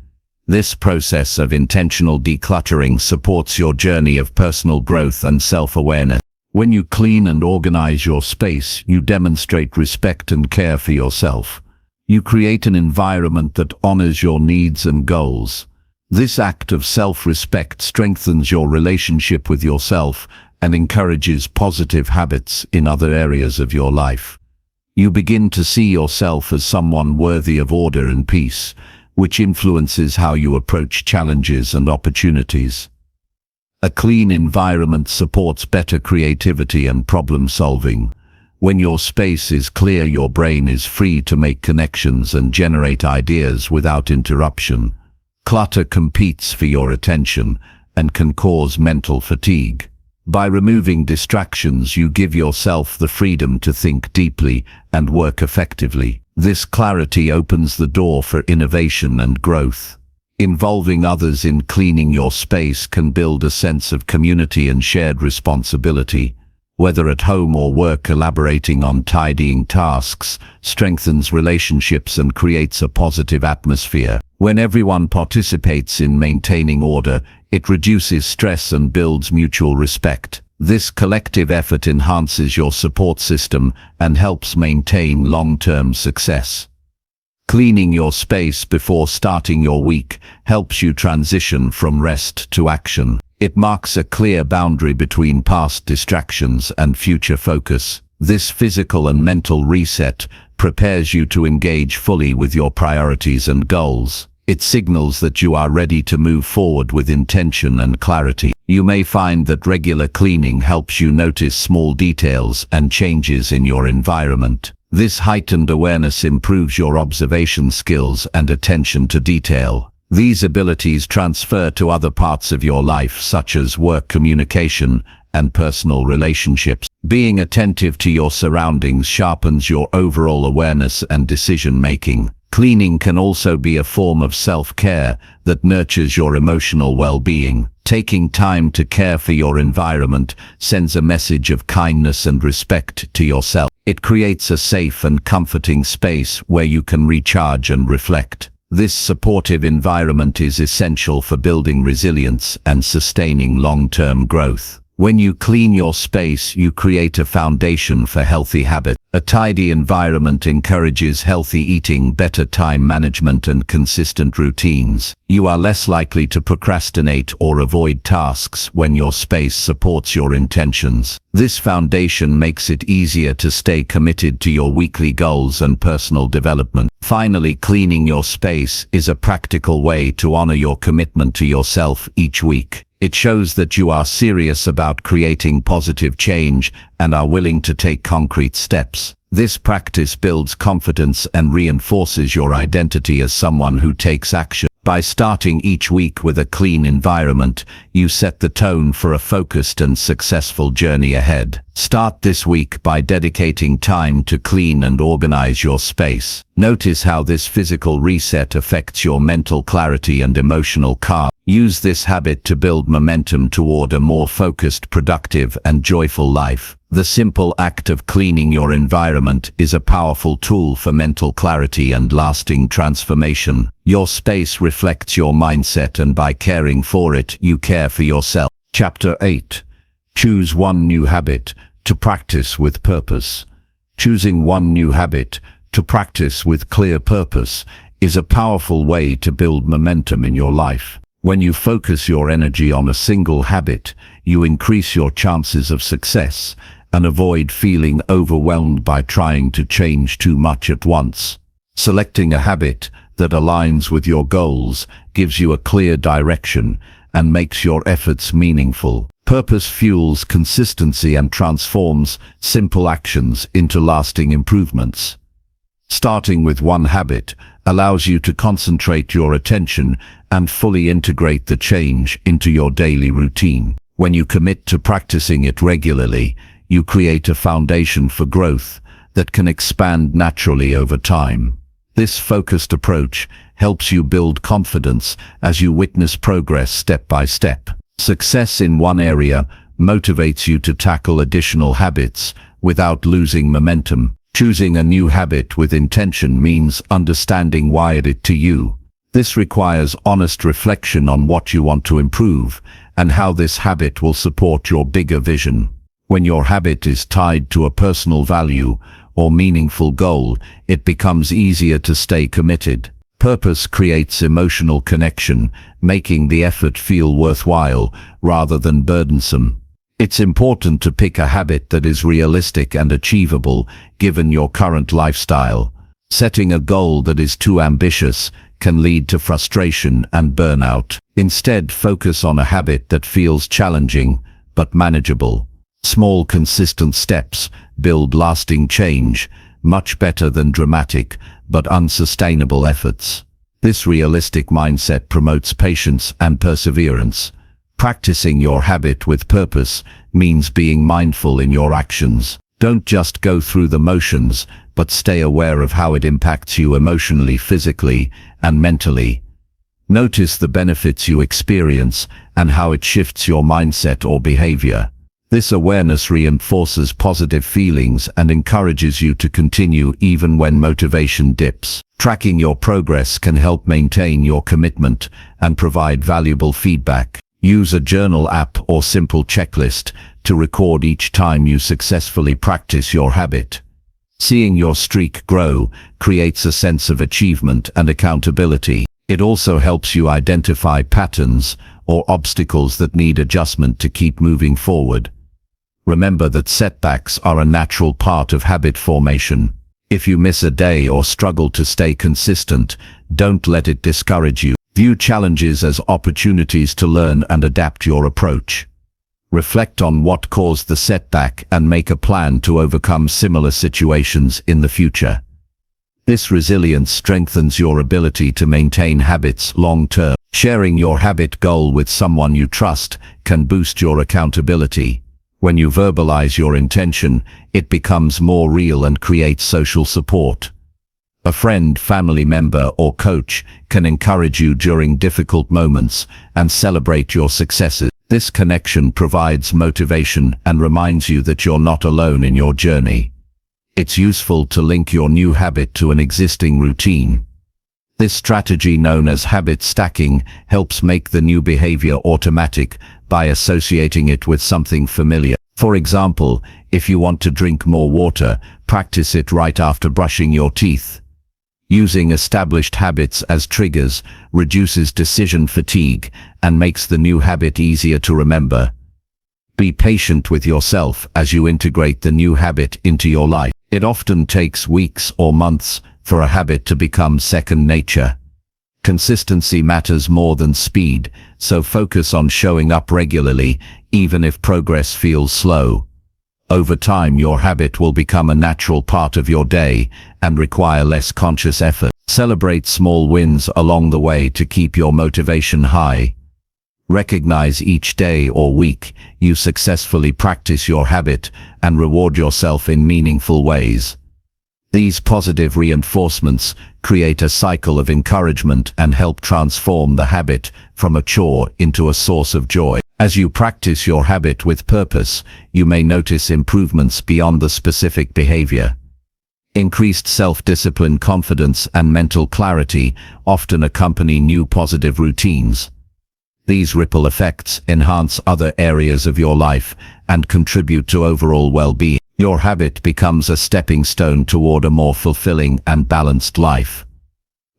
This process of intentional decluttering supports your journey of personal growth and self-awareness. When you clean and organize your space, you demonstrate respect and care for yourself. You create an environment that honors your needs and goals. This act of self-respect strengthens your relationship with yourself and encourages positive habits in other areas of your life. You begin to see yourself as someone worthy of order and peace, which influences how you approach challenges and opportunities. A clean environment supports better creativity and problem solving. When your space is clear, your brain is free to make connections and generate ideas without interruption. Clutter competes for your attention and can cause mental fatigue. By removing distractions, you give yourself the freedom to think deeply and work effectively. This clarity opens the door for innovation and growth. Involving others in cleaning your space can build a sense of community and shared responsibility. Whether at home or work, collaborating on tidying tasks strengthens relationships and creates a positive atmosphere. When everyone participates in maintaining order, it reduces stress and builds mutual respect. This collective effort enhances your support system and helps maintain long-term success. Cleaning your space before starting your week helps you transition from rest to action. It marks a clear boundary between past distractions and future focus. This physical and mental reset prepares you to engage fully with your priorities and goals. It signals that you are ready to move forward with intention and clarity. You may find that regular cleaning helps you notice small details and changes in your environment. This heightened awareness improves your observation skills and attention to detail. These abilities transfer to other parts of your life, such as work, communication, and personal relationships. Being attentive to your surroundings sharpens your overall awareness and decision-making. Cleaning can also be a form of self-care that nurtures your emotional well-being. Taking time to care for your environment sends a message of kindness and respect to yourself. It creates a safe and comforting space where you can recharge and reflect. This supportive environment is essential for building resilience and sustaining long-term growth. When you clean your space, you create a foundation for healthy habits. A tidy environment encourages healthy eating, better time management, and consistent routines. You are less likely to procrastinate or avoid tasks when your space supports your intentions. This foundation makes it easier to stay committed to your weekly goals and personal development. Finally, cleaning your space is a practical way to honor your commitment to yourself each week. It shows that you are serious about creating positive change and are willing to take concrete steps. This practice builds confidence and reinforces your identity as someone who takes action. By starting each week with a clean environment, you set the tone for a focused and successful journey ahead. Start this week by dedicating time to clean and organize your space. Notice how this physical reset affects your mental clarity and emotional calm. Use this habit to build momentum toward a more focused, productive, and joyful life. The simple act of cleaning your environment is a powerful tool for mental clarity and lasting transformation. Your space reflects your mindset, and by caring for it, you care for yourself. Chapter 8. Choose one new habit to practice with purpose. Choosing one new habit to practice with clear purpose is a powerful way to build momentum in your life. When you focus your energy on a single habit, you increase your chances of success and avoid feeling overwhelmed by trying to change too much at once. Selecting a habit that aligns with your goals gives you a clear direction and makes your efforts meaningful. Purpose fuels consistency and transforms simple actions into lasting improvements. Starting with one habit allows you to concentrate your attention and fully integrate the change into your daily routine. When you commit to practicing it regularly, you create a foundation for growth that can expand naturally over time. This focused approach helps you build confidence as you witness progress step by step. Success in one area motivates you to tackle additional habits without losing momentum. Choosing a new habit with intention means understanding why it is to you. This requires honest reflection on what you want to improve and how this habit will support your bigger vision. When your habit is tied to a personal value or meaningful goal, it becomes easier to stay committed. Purpose creates emotional connection, making the effort feel worthwhile rather than burdensome. It's important to pick a habit that is realistic and achievable given your current lifestyle. Setting a goal that is too ambitious can lead to frustration and burnout. Instead, focus on a habit that feels challenging but manageable. Small, consistent steps build lasting change, much better than dramatic but unsustainable efforts. This realistic mindset promotes patience and perseverance. Practicing your habit with purpose means being mindful in your actions. Don't just go through the motions, but stay aware of how it impacts you emotionally, physically, and mentally. Notice the benefits you experience and how it shifts your mindset or behavior. This awareness reinforces positive feelings and encourages you to continue even when motivation dips. Tracking your progress can help maintain your commitment and provide valuable feedback. Use a journal app or simple checklist to record each time you successfully practice your habit. Seeing your streak grow creates a sense of achievement and accountability. It also helps you identify patterns or obstacles that need adjustment to keep moving forward. Remember that setbacks are a natural part of habit formation. If you miss a day or struggle to stay consistent, don't let it discourage you. View challenges as opportunities to learn and adapt your approach. Reflect on what caused the setback and make a plan to overcome similar situations in the future. This resilience strengthens your ability to maintain habits long-term. Sharing your habit goal with someone you trust can boost your accountability. When you verbalize your intention, it becomes more real and creates social support. A friend, family member, or coach can encourage you during difficult moments and celebrate your successes. This connection provides motivation and reminds you that you're not alone in your journey. It's useful to link your new habit to an existing routine. This strategy, known as habit stacking, helps make the new behavior automatic by associating it with something familiar. For example, if you want to drink more water, practice it right after brushing your teeth. Using established habits as triggers reduces decision fatigue and makes the new habit easier to remember. Be patient with yourself as you integrate the new habit into your life. It often takes weeks or months for a habit to become second nature. Consistency matters more than speed, so focus on showing up regularly, even if progress feels slow. Over time, your habit will become a natural part of your day and require less conscious effort. Celebrate small wins along the way to keep your motivation high. Recognize each day or week you successfully practice your habit and reward yourself in meaningful ways. These positive reinforcements create a cycle of encouragement and help transform the habit from a chore into a source of joy. As you practice your habit with purpose, you may notice improvements beyond the specific behavior. Increased self-discipline, confidence, and mental clarity often accompany new positive routines. These ripple effects enhance other areas of your life and contribute to overall well-being. Your habit becomes a stepping stone toward a more fulfilling and balanced life.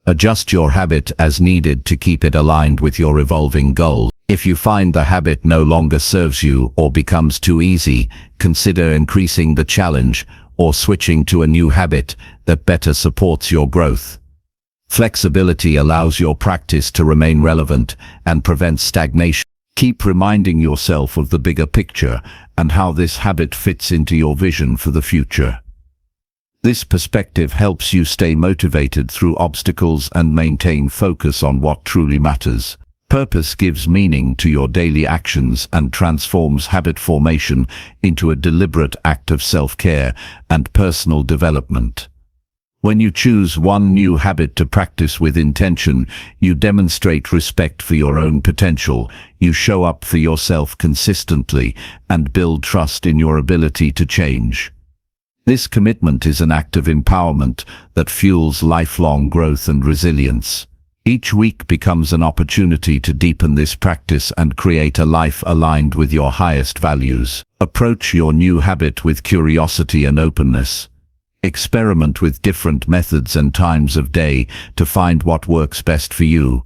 Adjust your habit as needed to keep it aligned with your evolving goals. If you find the habit no longer serves you or becomes too easy, consider increasing the challenge or switching to a new habit that better supports your growth. Flexibility allows your practice to remain relevant and prevents stagnation. Keep reminding yourself of the bigger picture and how this habit fits into your vision for the future. This perspective helps you stay motivated through obstacles and maintain focus on what truly matters. Purpose gives meaning to your daily actions and transforms habit formation into a deliberate act of self-care and personal development. When you choose one new habit to practice with intention, you demonstrate respect for your own potential, you show up for yourself consistently, and build trust in your ability to change. This commitment is an act of empowerment that fuels lifelong growth and resilience. Each week becomes an opportunity to deepen this practice and create a life aligned with your highest values. Approach your new habit with curiosity and openness. Experiment with different methods and times of day to find what works best for you.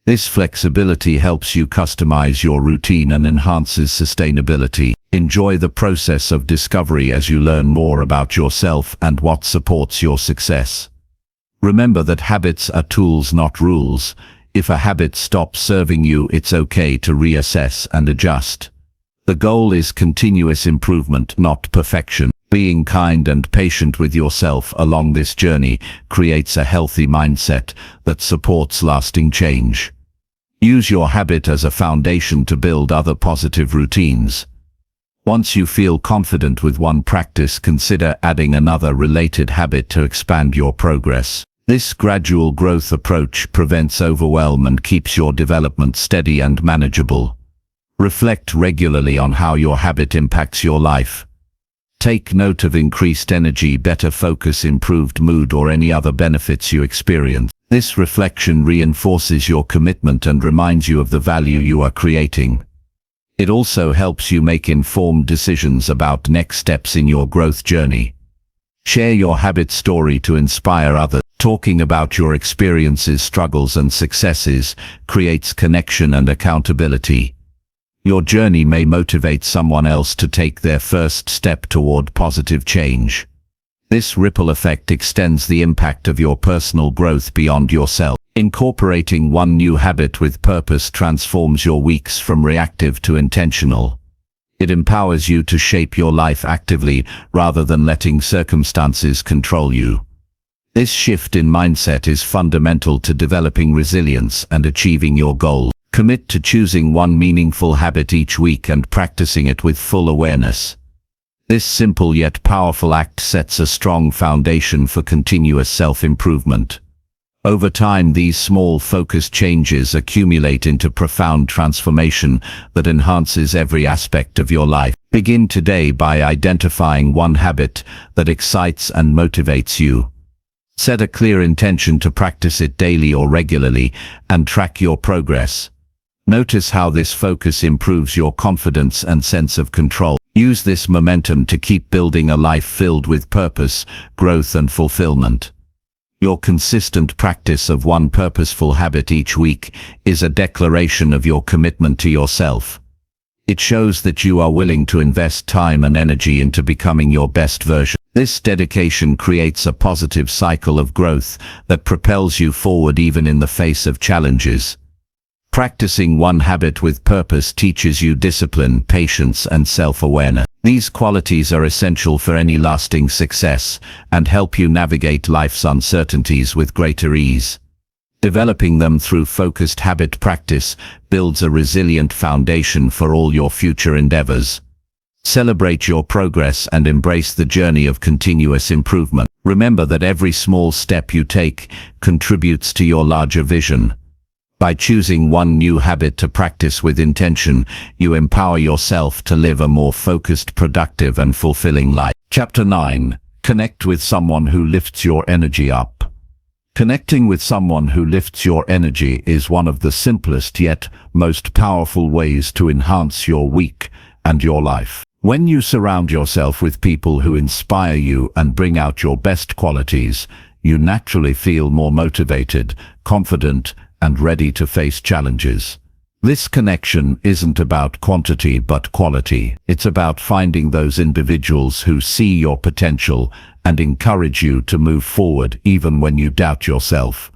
This flexibility helps you customize your routine and enhances sustainability. Enjoy the process of discovery as you learn more about yourself and what supports your success. Remember that habits are tools, not rules. If a habit stops serving you, it's okay to reassess and adjust. The goal is continuous improvement, not perfection. Being kind and patient with yourself along this journey creates a healthy mindset that supports lasting change. Use your habit as a foundation to build other positive routines. Once you feel confident with one practice, consider adding another related habit to expand your progress. This gradual growth approach prevents overwhelm and keeps your development steady and manageable. Reflect regularly on how your habit impacts your life. Take note of increased energy, better focus, improved mood, or any other benefits you experience. This reflection reinforces your commitment and reminds you of the value you are creating. It also helps you make informed decisions about next steps in your growth journey. Share your habit story to inspire others. Talking about your experiences, struggles, and successes creates connection and accountability. Your journey may motivate someone else to take their first step toward positive change. This ripple effect extends the impact of your personal growth beyond yourself. Incorporating one new habit with purpose transforms your weeks from reactive to intentional. It empowers you to shape your life actively rather than letting circumstances control you. This shift in mindset is fundamental to developing resilience and achieving your goals. Commit to choosing one meaningful habit each week and practicing it with full awareness. This simple yet powerful act sets a strong foundation for continuous self-improvement. Over time, these small focused changes accumulate into profound transformation that enhances every aspect of your life. Begin today by identifying one habit that excites and motivates you. Set a clear intention to practice it daily or regularly and track your progress. Notice how this focus improves your confidence and sense of control. Use this momentum to keep building a life filled with purpose, growth, and fulfillment. Your consistent practice of one purposeful habit each week is a declaration of your commitment to yourself. It shows that you are willing to invest time and energy into becoming your best version. This dedication creates a positive cycle of growth that propels you forward even in the face of challenges. Practicing one habit with purpose teaches you discipline, patience, and self-awareness. These qualities are essential for any lasting success and help you navigate life's uncertainties with greater ease. Developing them through focused habit practice builds a resilient foundation for all your future endeavors. Celebrate your progress and embrace the journey of continuous improvement. Remember that every small step you take contributes to your larger vision. By choosing one new habit to practice with intention, you empower yourself to live a more focused, productive, and fulfilling life. Chapter 9. Connect with someone who lifts your energy up. Connecting with someone who lifts your energy is one of the simplest yet most powerful ways to enhance your week and your life. When you surround yourself with people who inspire you and bring out your best qualities, you naturally feel more motivated, confident, and ready to face challenges. This connection isn't about quantity but quality. It's about finding those individuals who see your potential and encourage you to move forward even when you doubt yourself.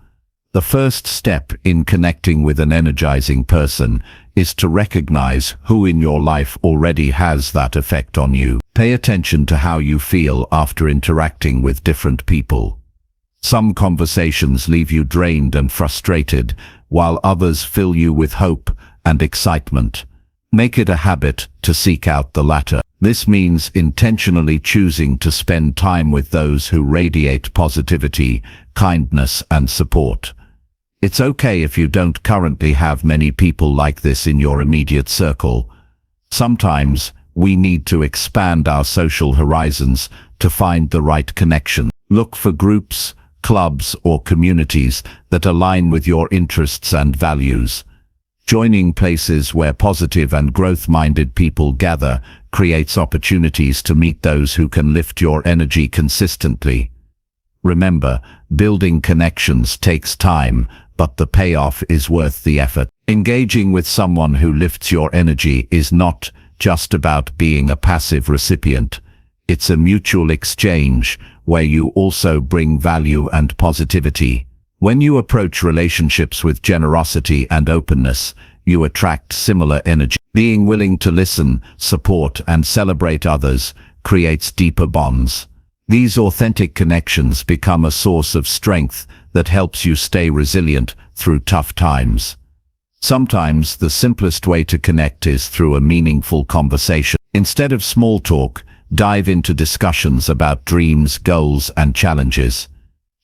The first step in connecting with an energizing person is to recognize who in your life already has that effect on you. Pay attention to how you feel after interacting with different people. Some conversations leave you drained and frustrated, while others fill you with hope and excitement. Make it a habit to seek out the latter. This means intentionally choosing to spend time with those who radiate positivity, kindness, and support. It's okay if you don't currently have many people like this in your immediate circle. Sometimes we need to expand our social horizons to find the right connection. Look for groups, clubs, or communities that align with your interests and values. Joining places where positive and growth-minded people gather creates opportunities to meet those who can lift your energy consistently. Remember, building connections takes time, but the payoff is worth the effort. Engaging with someone who lifts your energy is not just about being a passive recipient. It's a mutual exchange where you also bring value and positivity. When you approach relationships with generosity and openness, you attract similar energy. Being willing to listen, support, and celebrate others creates deeper bonds. These authentic connections become a source of strength that helps you stay resilient through tough times. Sometimes the simplest way to connect is through a meaningful conversation. Instead of small talk, dive into discussions about dreams, goals, and challenges.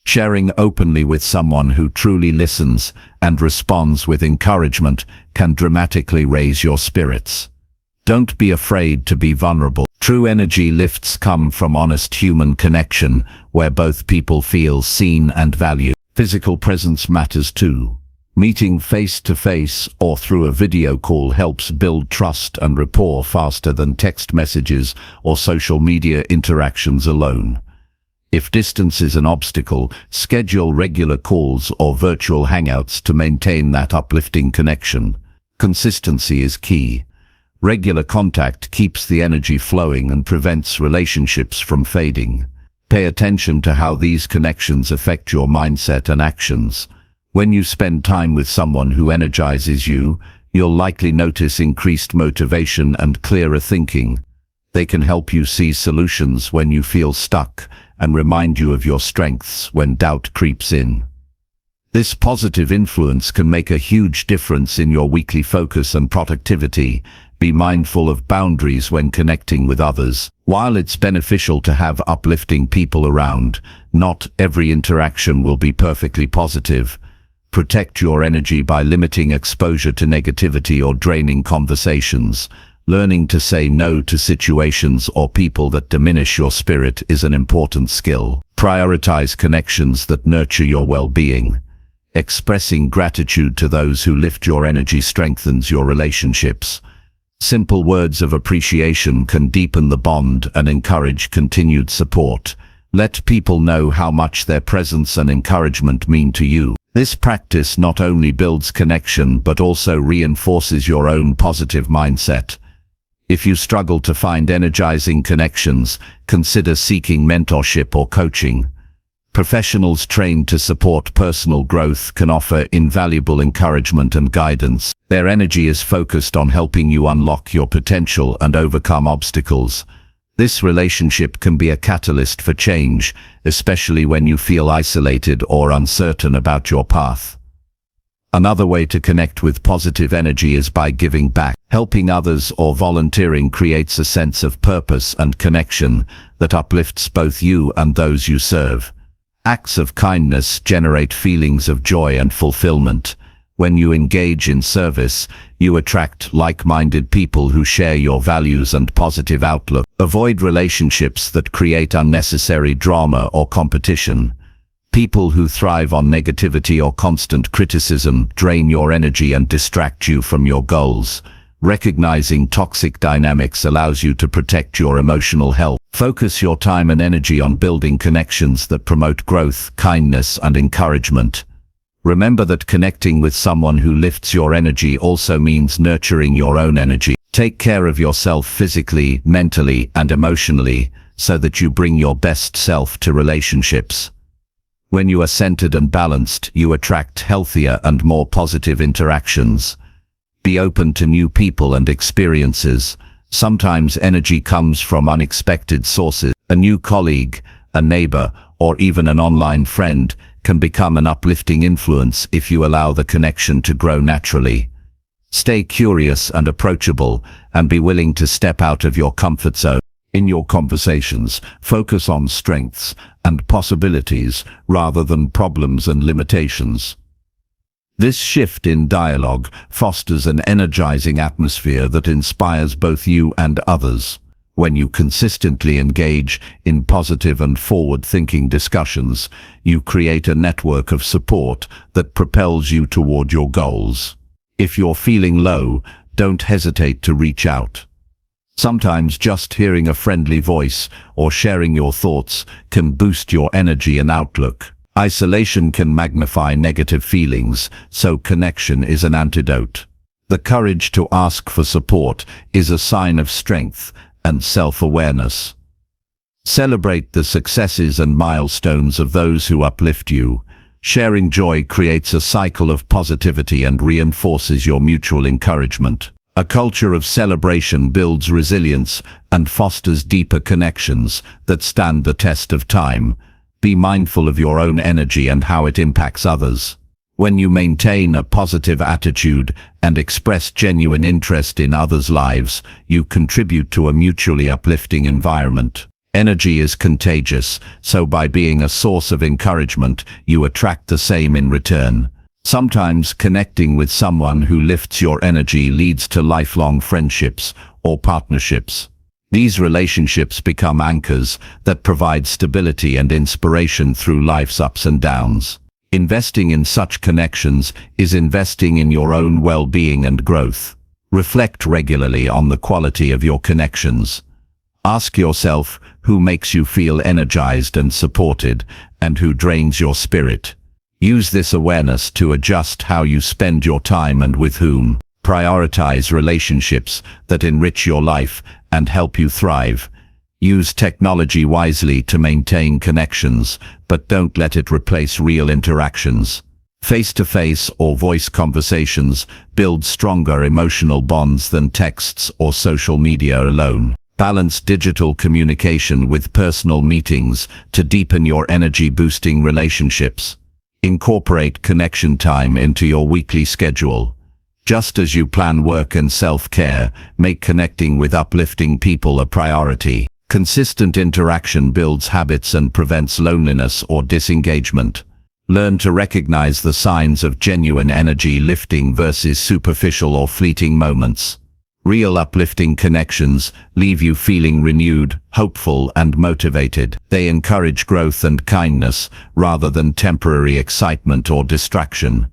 Sharing openly with someone who truly listens and responds with encouragement can dramatically raise your spirits. Don't be afraid to be vulnerable. True energy lifts come from honest human connection, where both people feel seen and valued. Physical presence matters too. Meeting face-to-face or through a video call helps build trust and rapport faster than text messages or social media interactions alone. If distance is an obstacle, schedule regular calls or virtual hangouts to maintain that uplifting connection. Consistency is key. Regular contact keeps the energy flowing and prevents relationships from fading. Pay attention to how these connections affect your mindset and actions. When you spend time with someone who energizes you, you'll likely notice increased motivation and clearer thinking. They can help you see solutions when you feel stuck and remind you of your strengths when doubt creeps in. This positive influence can make a huge difference in your weekly focus and productivity. Be mindful of boundaries when connecting with others. While it's beneficial to have uplifting people around, not every interaction will be perfectly positive. Protect your energy by limiting exposure to negativity or draining conversations. Learning to say no to situations or people that diminish your spirit is an important skill. Prioritize connections that nurture your well-being. Expressing gratitude to those who lift your energy strengthens your relationships. Simple words of appreciation can deepen the bond and encourage continued support. Let people know how much their presence and encouragement mean to you. This practice not only builds connection but also reinforces your own positive mindset. If you struggle to find energizing connections, consider seeking mentorship or coaching. Professionals trained to support personal growth can offer invaluable encouragement and guidance. Their energy is focused on helping you unlock your potential and overcome obstacles. This relationship can be a catalyst for change, especially when you feel isolated or uncertain about your path. Another way to connect with positive energy is by giving back. Helping others or volunteering creates a sense of purpose and connection that uplifts both you and those you serve. Acts of kindness generate feelings of joy and fulfillment. When you engage in service, you attract like-minded people who share your values and positive outlook. Avoid relationships that create unnecessary drama or competition. People who thrive on negativity or constant criticism drain your energy and distract you from your goals. Recognizing toxic dynamics allows you to protect your emotional health. Focus your time and energy on building connections that promote growth, kindness, and encouragement. Remember that connecting with someone who lifts your energy also means nurturing your own energy. Take care of yourself physically, mentally, and emotionally so that you bring your best self to relationships. When you are centered and balanced, you attract healthier and more positive interactions. Be open to new people and experiences. Sometimes energy comes from unexpected sources. A new colleague, a neighbor, or even an online friend can become an uplifting influence if you allow the connection to grow naturally. Stay curious and approachable, and be willing to step out of your comfort zone. In your conversations, focus on strengths and possibilities rather than problems and limitations. This shift in dialogue fosters an energizing atmosphere that inspires both you and others. When you consistently engage in positive and forward-thinking discussions, you create a network of support that propels you toward your goals. If you're feeling low, don't hesitate to reach out. Sometimes just hearing a friendly voice or sharing your thoughts can boost your energy and outlook. Isolation can magnify negative feelings, so connection is an antidote. The courage to ask for support is a sign of strength and self-awareness. Celebrate the successes and milestones of those who uplift you. Sharing joy creates a cycle of positivity and reinforces your mutual encouragement. A culture of celebration builds resilience and fosters deeper connections that stand the test of time. Be mindful of your own energy and how it impacts others. When you maintain a positive attitude and express genuine interest in others' lives, you contribute to a mutually uplifting environment. Energy is contagious, so by being a source of encouragement, you attract the same in return. Sometimes connecting with someone who lifts your energy leads to lifelong friendships or partnerships. These relationships become anchors that provide stability and inspiration through life's ups and downs. Investing in such connections is investing in your own well-being and growth. Reflect regularly on the quality of your connections. Ask yourself who makes you feel energized and supported, and who drains your spirit. Use this awareness to adjust how you spend your time and with whom. Prioritize relationships that enrich your life and help you thrive. Use technology wisely to maintain connections, but don't let it replace real interactions. Face-to-face or voice conversations build stronger emotional bonds than texts or social media alone. Balance digital communication with personal meetings to deepen your energy-boosting relationships. Incorporate connection time into your weekly schedule. Just as you plan work and self-care, make connecting with uplifting people a priority. Consistent interaction builds habits and prevents loneliness or disengagement. Learn to recognize the signs of genuine energy lifting versus superficial or fleeting moments. Real uplifting connections leave you feeling renewed, hopeful, and motivated. They encourage growth and kindness rather than temporary excitement or distraction.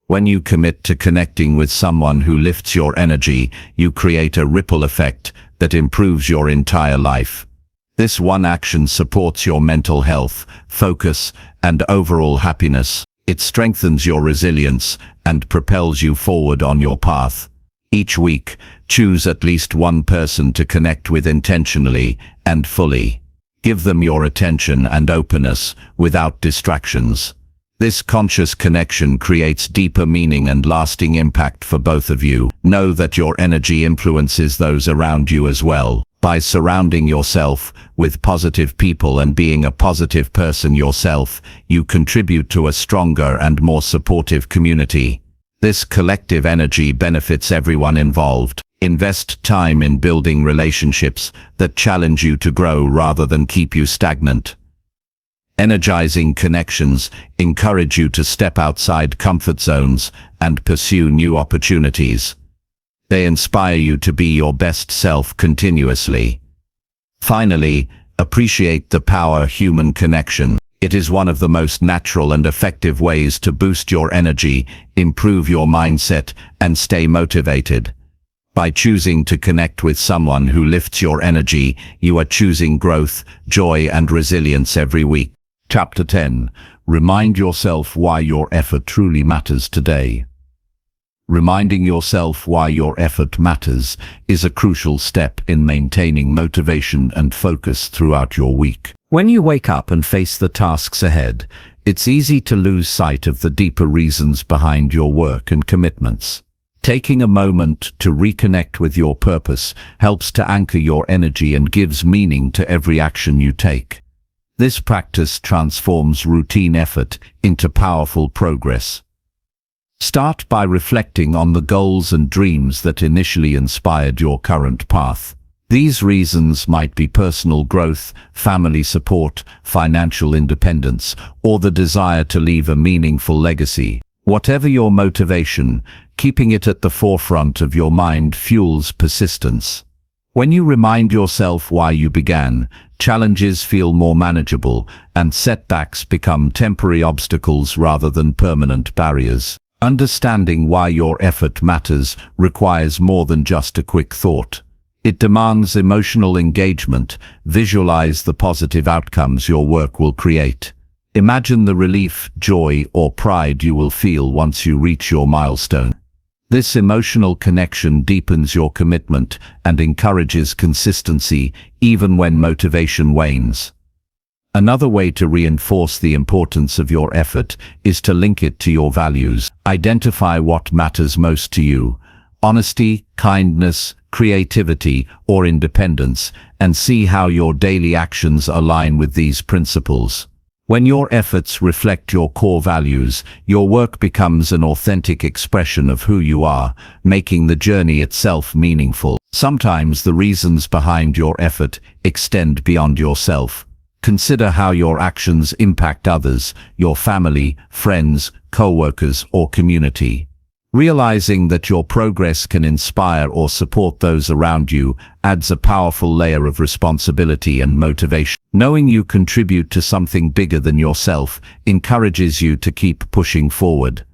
When you commit to connecting with someone who lifts your energy, you create a ripple effect that improves your entire life. This one action supports your mental health, focus, and overall happiness. It strengthens your resilience and propels you forward on your path. Each week, choose at least one person to connect with intentionally and fully. Give them your attention and openness without distractions. This conscious connection creates deeper meaning and lasting impact for both of you. Know that your energy influences those around you as well. By surrounding yourself with positive people and being a positive person yourself, you contribute to a stronger and more supportive community. This collective energy benefits everyone involved. Invest time in building relationships that challenge you to grow rather than keep you stagnant. Energizing connections encourage you to step outside comfort zones and pursue new opportunities. They inspire you to be your best self continuously. Finally, appreciate the power of human connection. It is one of the most natural and effective ways to boost your energy, improve your mindset, and stay motivated. By choosing to connect with someone who lifts your energy, you are choosing growth, joy, and resilience every week. Chapter 10. Remind yourself why your effort truly matters today. Reminding yourself why your effort matters is a crucial step in maintaining motivation and focus throughout your week. When you wake up and face the tasks ahead, it's easy to lose sight of the deeper reasons behind your work and commitments. Taking a moment to reconnect with your purpose helps to anchor your energy and gives meaning to every action you take. This practice transforms routine effort into powerful progress. Start by reflecting on the goals and dreams that initially inspired your current path. These reasons might be personal growth, family support, financial independence, or the desire to leave a meaningful legacy. Whatever your motivation, keeping it at the forefront of your mind fuels persistence. When you remind yourself why you began, challenges feel more manageable and setbacks become temporary obstacles rather than permanent barriers. Understanding why your effort matters requires more than just a quick thought. It demands emotional engagement. Visualize the positive outcomes your work will create. Imagine the relief, joy, or pride you will feel once you reach your milestone. This emotional connection deepens your commitment and encourages consistency even when motivation wanes. Another way to reinforce the importance of your effort is to link it to your values. Identify what matters most to you: honesty, kindness, creativity, or independence, and see how your daily actions align with these principles. When your efforts reflect your core values, your work becomes an authentic expression of who you are, making the journey itself meaningful. Sometimes the reasons behind your effort extend beyond yourself. Consider how your actions impact others, your family, friends, co-workers, or community. Realizing that your progress can inspire or support those around you adds a powerful layer of responsibility and motivation. Knowing you contribute to something bigger than yourself encourages you to keep pushing forward.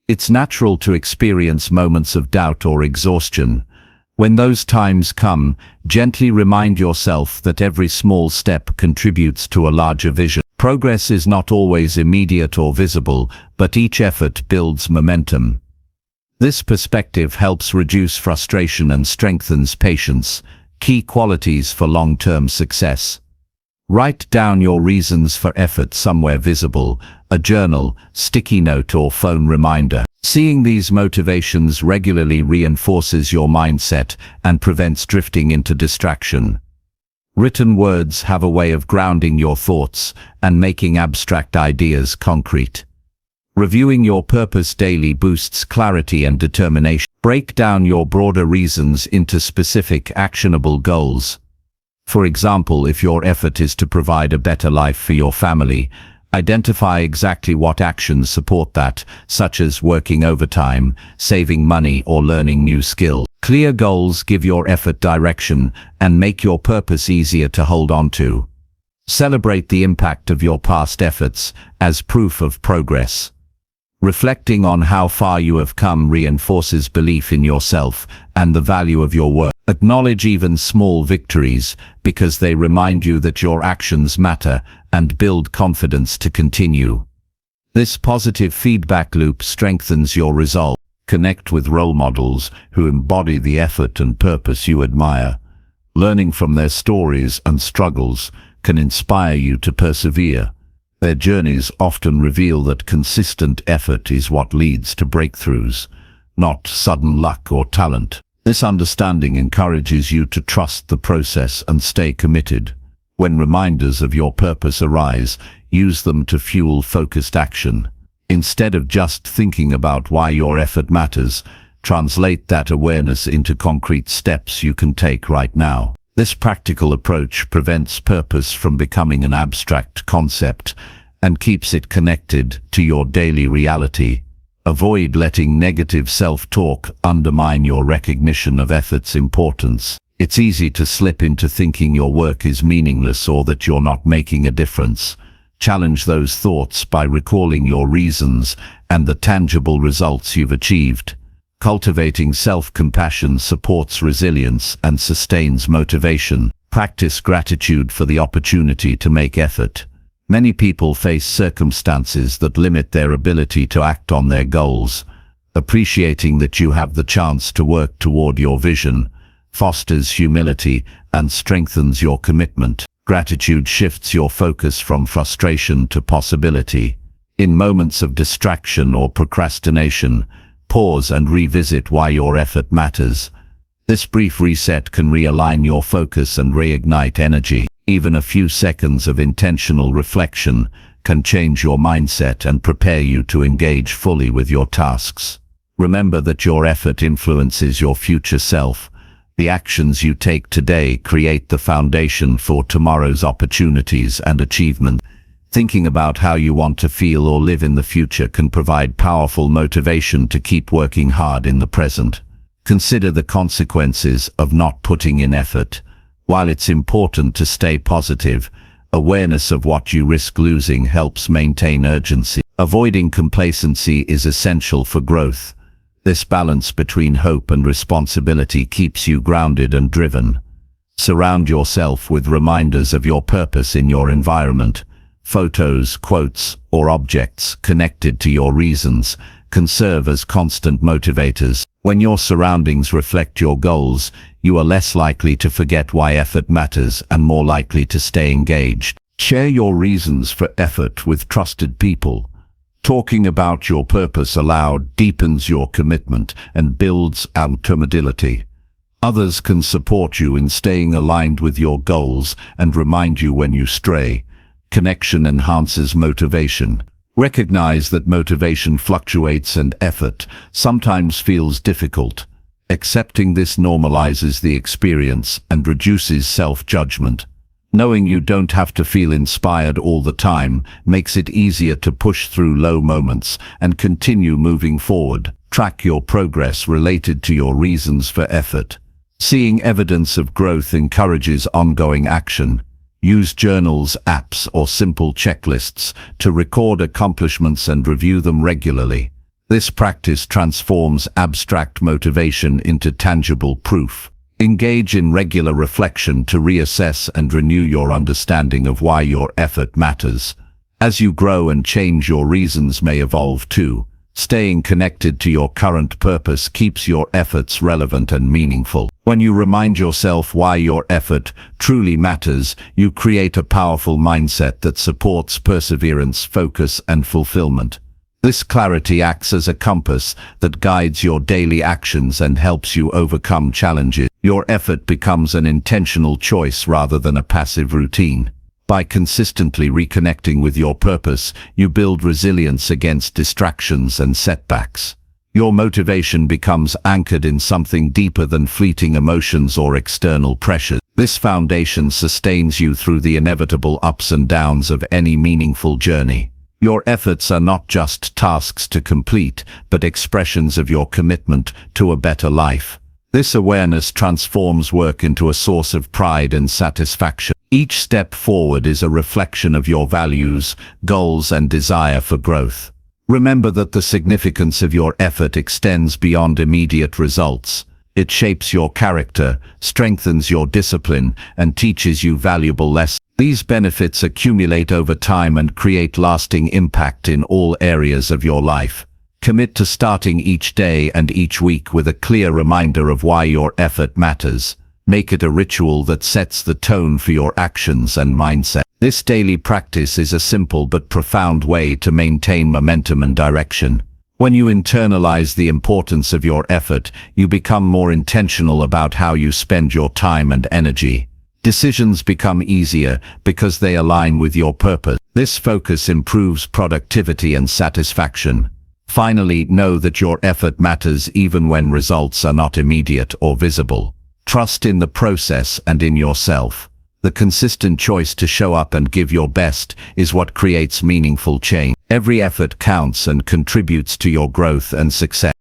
It's natural to experience moments of doubt or exhaustion. When those times come, gently remind yourself that every small step contributes to a larger vision. Progress is not always immediate or visible, but each effort builds momentum. This perspective helps reduce frustration and strengthens patience, key qualities for long-term success. Write down your reasons for effort somewhere visible: a journal, sticky note, or phone reminder. Seeing these motivations regularly reinforces your mindset and prevents drifting into distraction. Written words have a way of grounding your thoughts and making abstract ideas concrete. Reviewing your purpose daily boosts clarity and determination. Break down your broader reasons into specific, actionable goals. For example, if your effort is to provide a better life for your family, Identify exactly what actions support that, such as working overtime, saving money, or learning new skills. Clear goals give your effort direction and make your purpose easier to hold on to. Celebrate the impact of your past efforts as proof of progress. Reflecting on how far you have come reinforces belief in yourself and the value of your work. Acknowledge even small victories because they remind you that your actions matter and build confidence to continue. This positive feedback loop strengthens your resolve. Connect with role models who embody the effort and purpose you admire. Learning from their stories and struggles can inspire you to persevere. Their journeys often reveal that consistent effort is what leads to breakthroughs, not sudden luck or talent. This understanding encourages you to trust the process and stay committed. When reminders of your purpose arise, use them to fuel focused action. Instead of just thinking about why your effort matters, translate that awareness into concrete steps you can take right now. This practical approach prevents purpose from becoming an abstract concept and keeps it connected to your daily reality. Avoid letting negative self-talk undermine your recognition of effort's importance. It's easy to slip into thinking your work is meaningless or that you're not making a difference. Challenge those thoughts by recalling your reasons and the tangible results you've achieved. Cultivating self-compassion supports resilience and sustains motivation. Practice gratitude for the opportunity to make effort. Many people face circumstances that limit their ability to act on their goals. Appreciating that you have the chance to work toward your vision fosters humility and strengthens your commitment. Gratitude shifts your focus from frustration to possibility. In moments of distraction or procrastination, pause and revisit why your effort matters. This brief reset can realign your focus and reignite energy. Even a few seconds of intentional reflection can change your mindset and prepare you to engage fully with your tasks. Remember that your effort influences your future self. The actions you take today create the foundation for tomorrow's opportunities and achievements. Thinking about how you want to feel or live in the future can provide powerful motivation to keep working hard in the present. Consider the consequences of not putting in effort. While it's important to stay positive, awareness of what you risk losing helps maintain urgency. Avoiding complacency is essential for growth. This balance between hope and responsibility keeps you grounded and driven. Surround yourself with reminders of your purpose in your environment. Photos, quotes, or objects connected to your reasons can serve as constant motivators. When your surroundings reflect your goals, you are less likely to forget why effort matters and more likely to stay engaged. Share your reasons for effort with trusted people. Talking about your purpose aloud deepens your commitment and builds accountability. Others can support you in staying aligned with your goals and remind you when you stray. Connection enhances motivation. Recognize that motivation fluctuates and effort sometimes feels difficult. Accepting this normalizes the experience and reduces self-judgment. Knowing you don't have to feel inspired all the time makes it easier to push through low moments and continue moving forward. Track your progress related to your reasons for effort. Seeing evidence of growth encourages ongoing action. Use journals, apps, or simple checklists to record accomplishments and review them regularly. This practice transforms abstract motivation into tangible proof. Engage in regular reflection to reassess and renew your understanding of why your effort matters. As you grow and change, your reasons may evolve too. Staying connected to your current purpose keeps your efforts relevant and meaningful. When you remind yourself why your effort truly matters, you create a powerful mindset that supports perseverance, focus, and fulfillment. This clarity acts as a compass that guides your daily actions and helps you overcome challenges. Your effort becomes an intentional choice rather than a passive routine. By consistently reconnecting with your purpose, you build resilience against distractions and setbacks. Your motivation becomes anchored in something deeper than fleeting emotions or external pressures. This foundation sustains you through the inevitable ups and downs of any meaningful journey. Your efforts are not just tasks to complete, but expressions of your commitment to a better life. This awareness transforms work into a source of pride and satisfaction. Each step forward is a reflection of your values, goals, and desire for growth. Remember that the significance of your effort extends beyond immediate results. It shapes your character, strengthens your discipline, and teaches you valuable lessons. These benefits accumulate over time and create lasting impact in all areas of your life. Commit to starting each day and each week with a clear reminder of why your effort matters. Make it a ritual that sets the tone for your actions and mindset. This daily practice is a simple but profound way to maintain momentum and direction. When you internalize the importance of your effort, you become more intentional about how you spend your time and energy. Decisions become easier because they align with your purpose. This focus improves productivity and satisfaction. Finally, know that your effort matters even when results are not immediate or visible. Trust in the process and in yourself. The consistent choice to show up and give your best is what creates meaningful change. Every effort counts and contributes to your growth and success.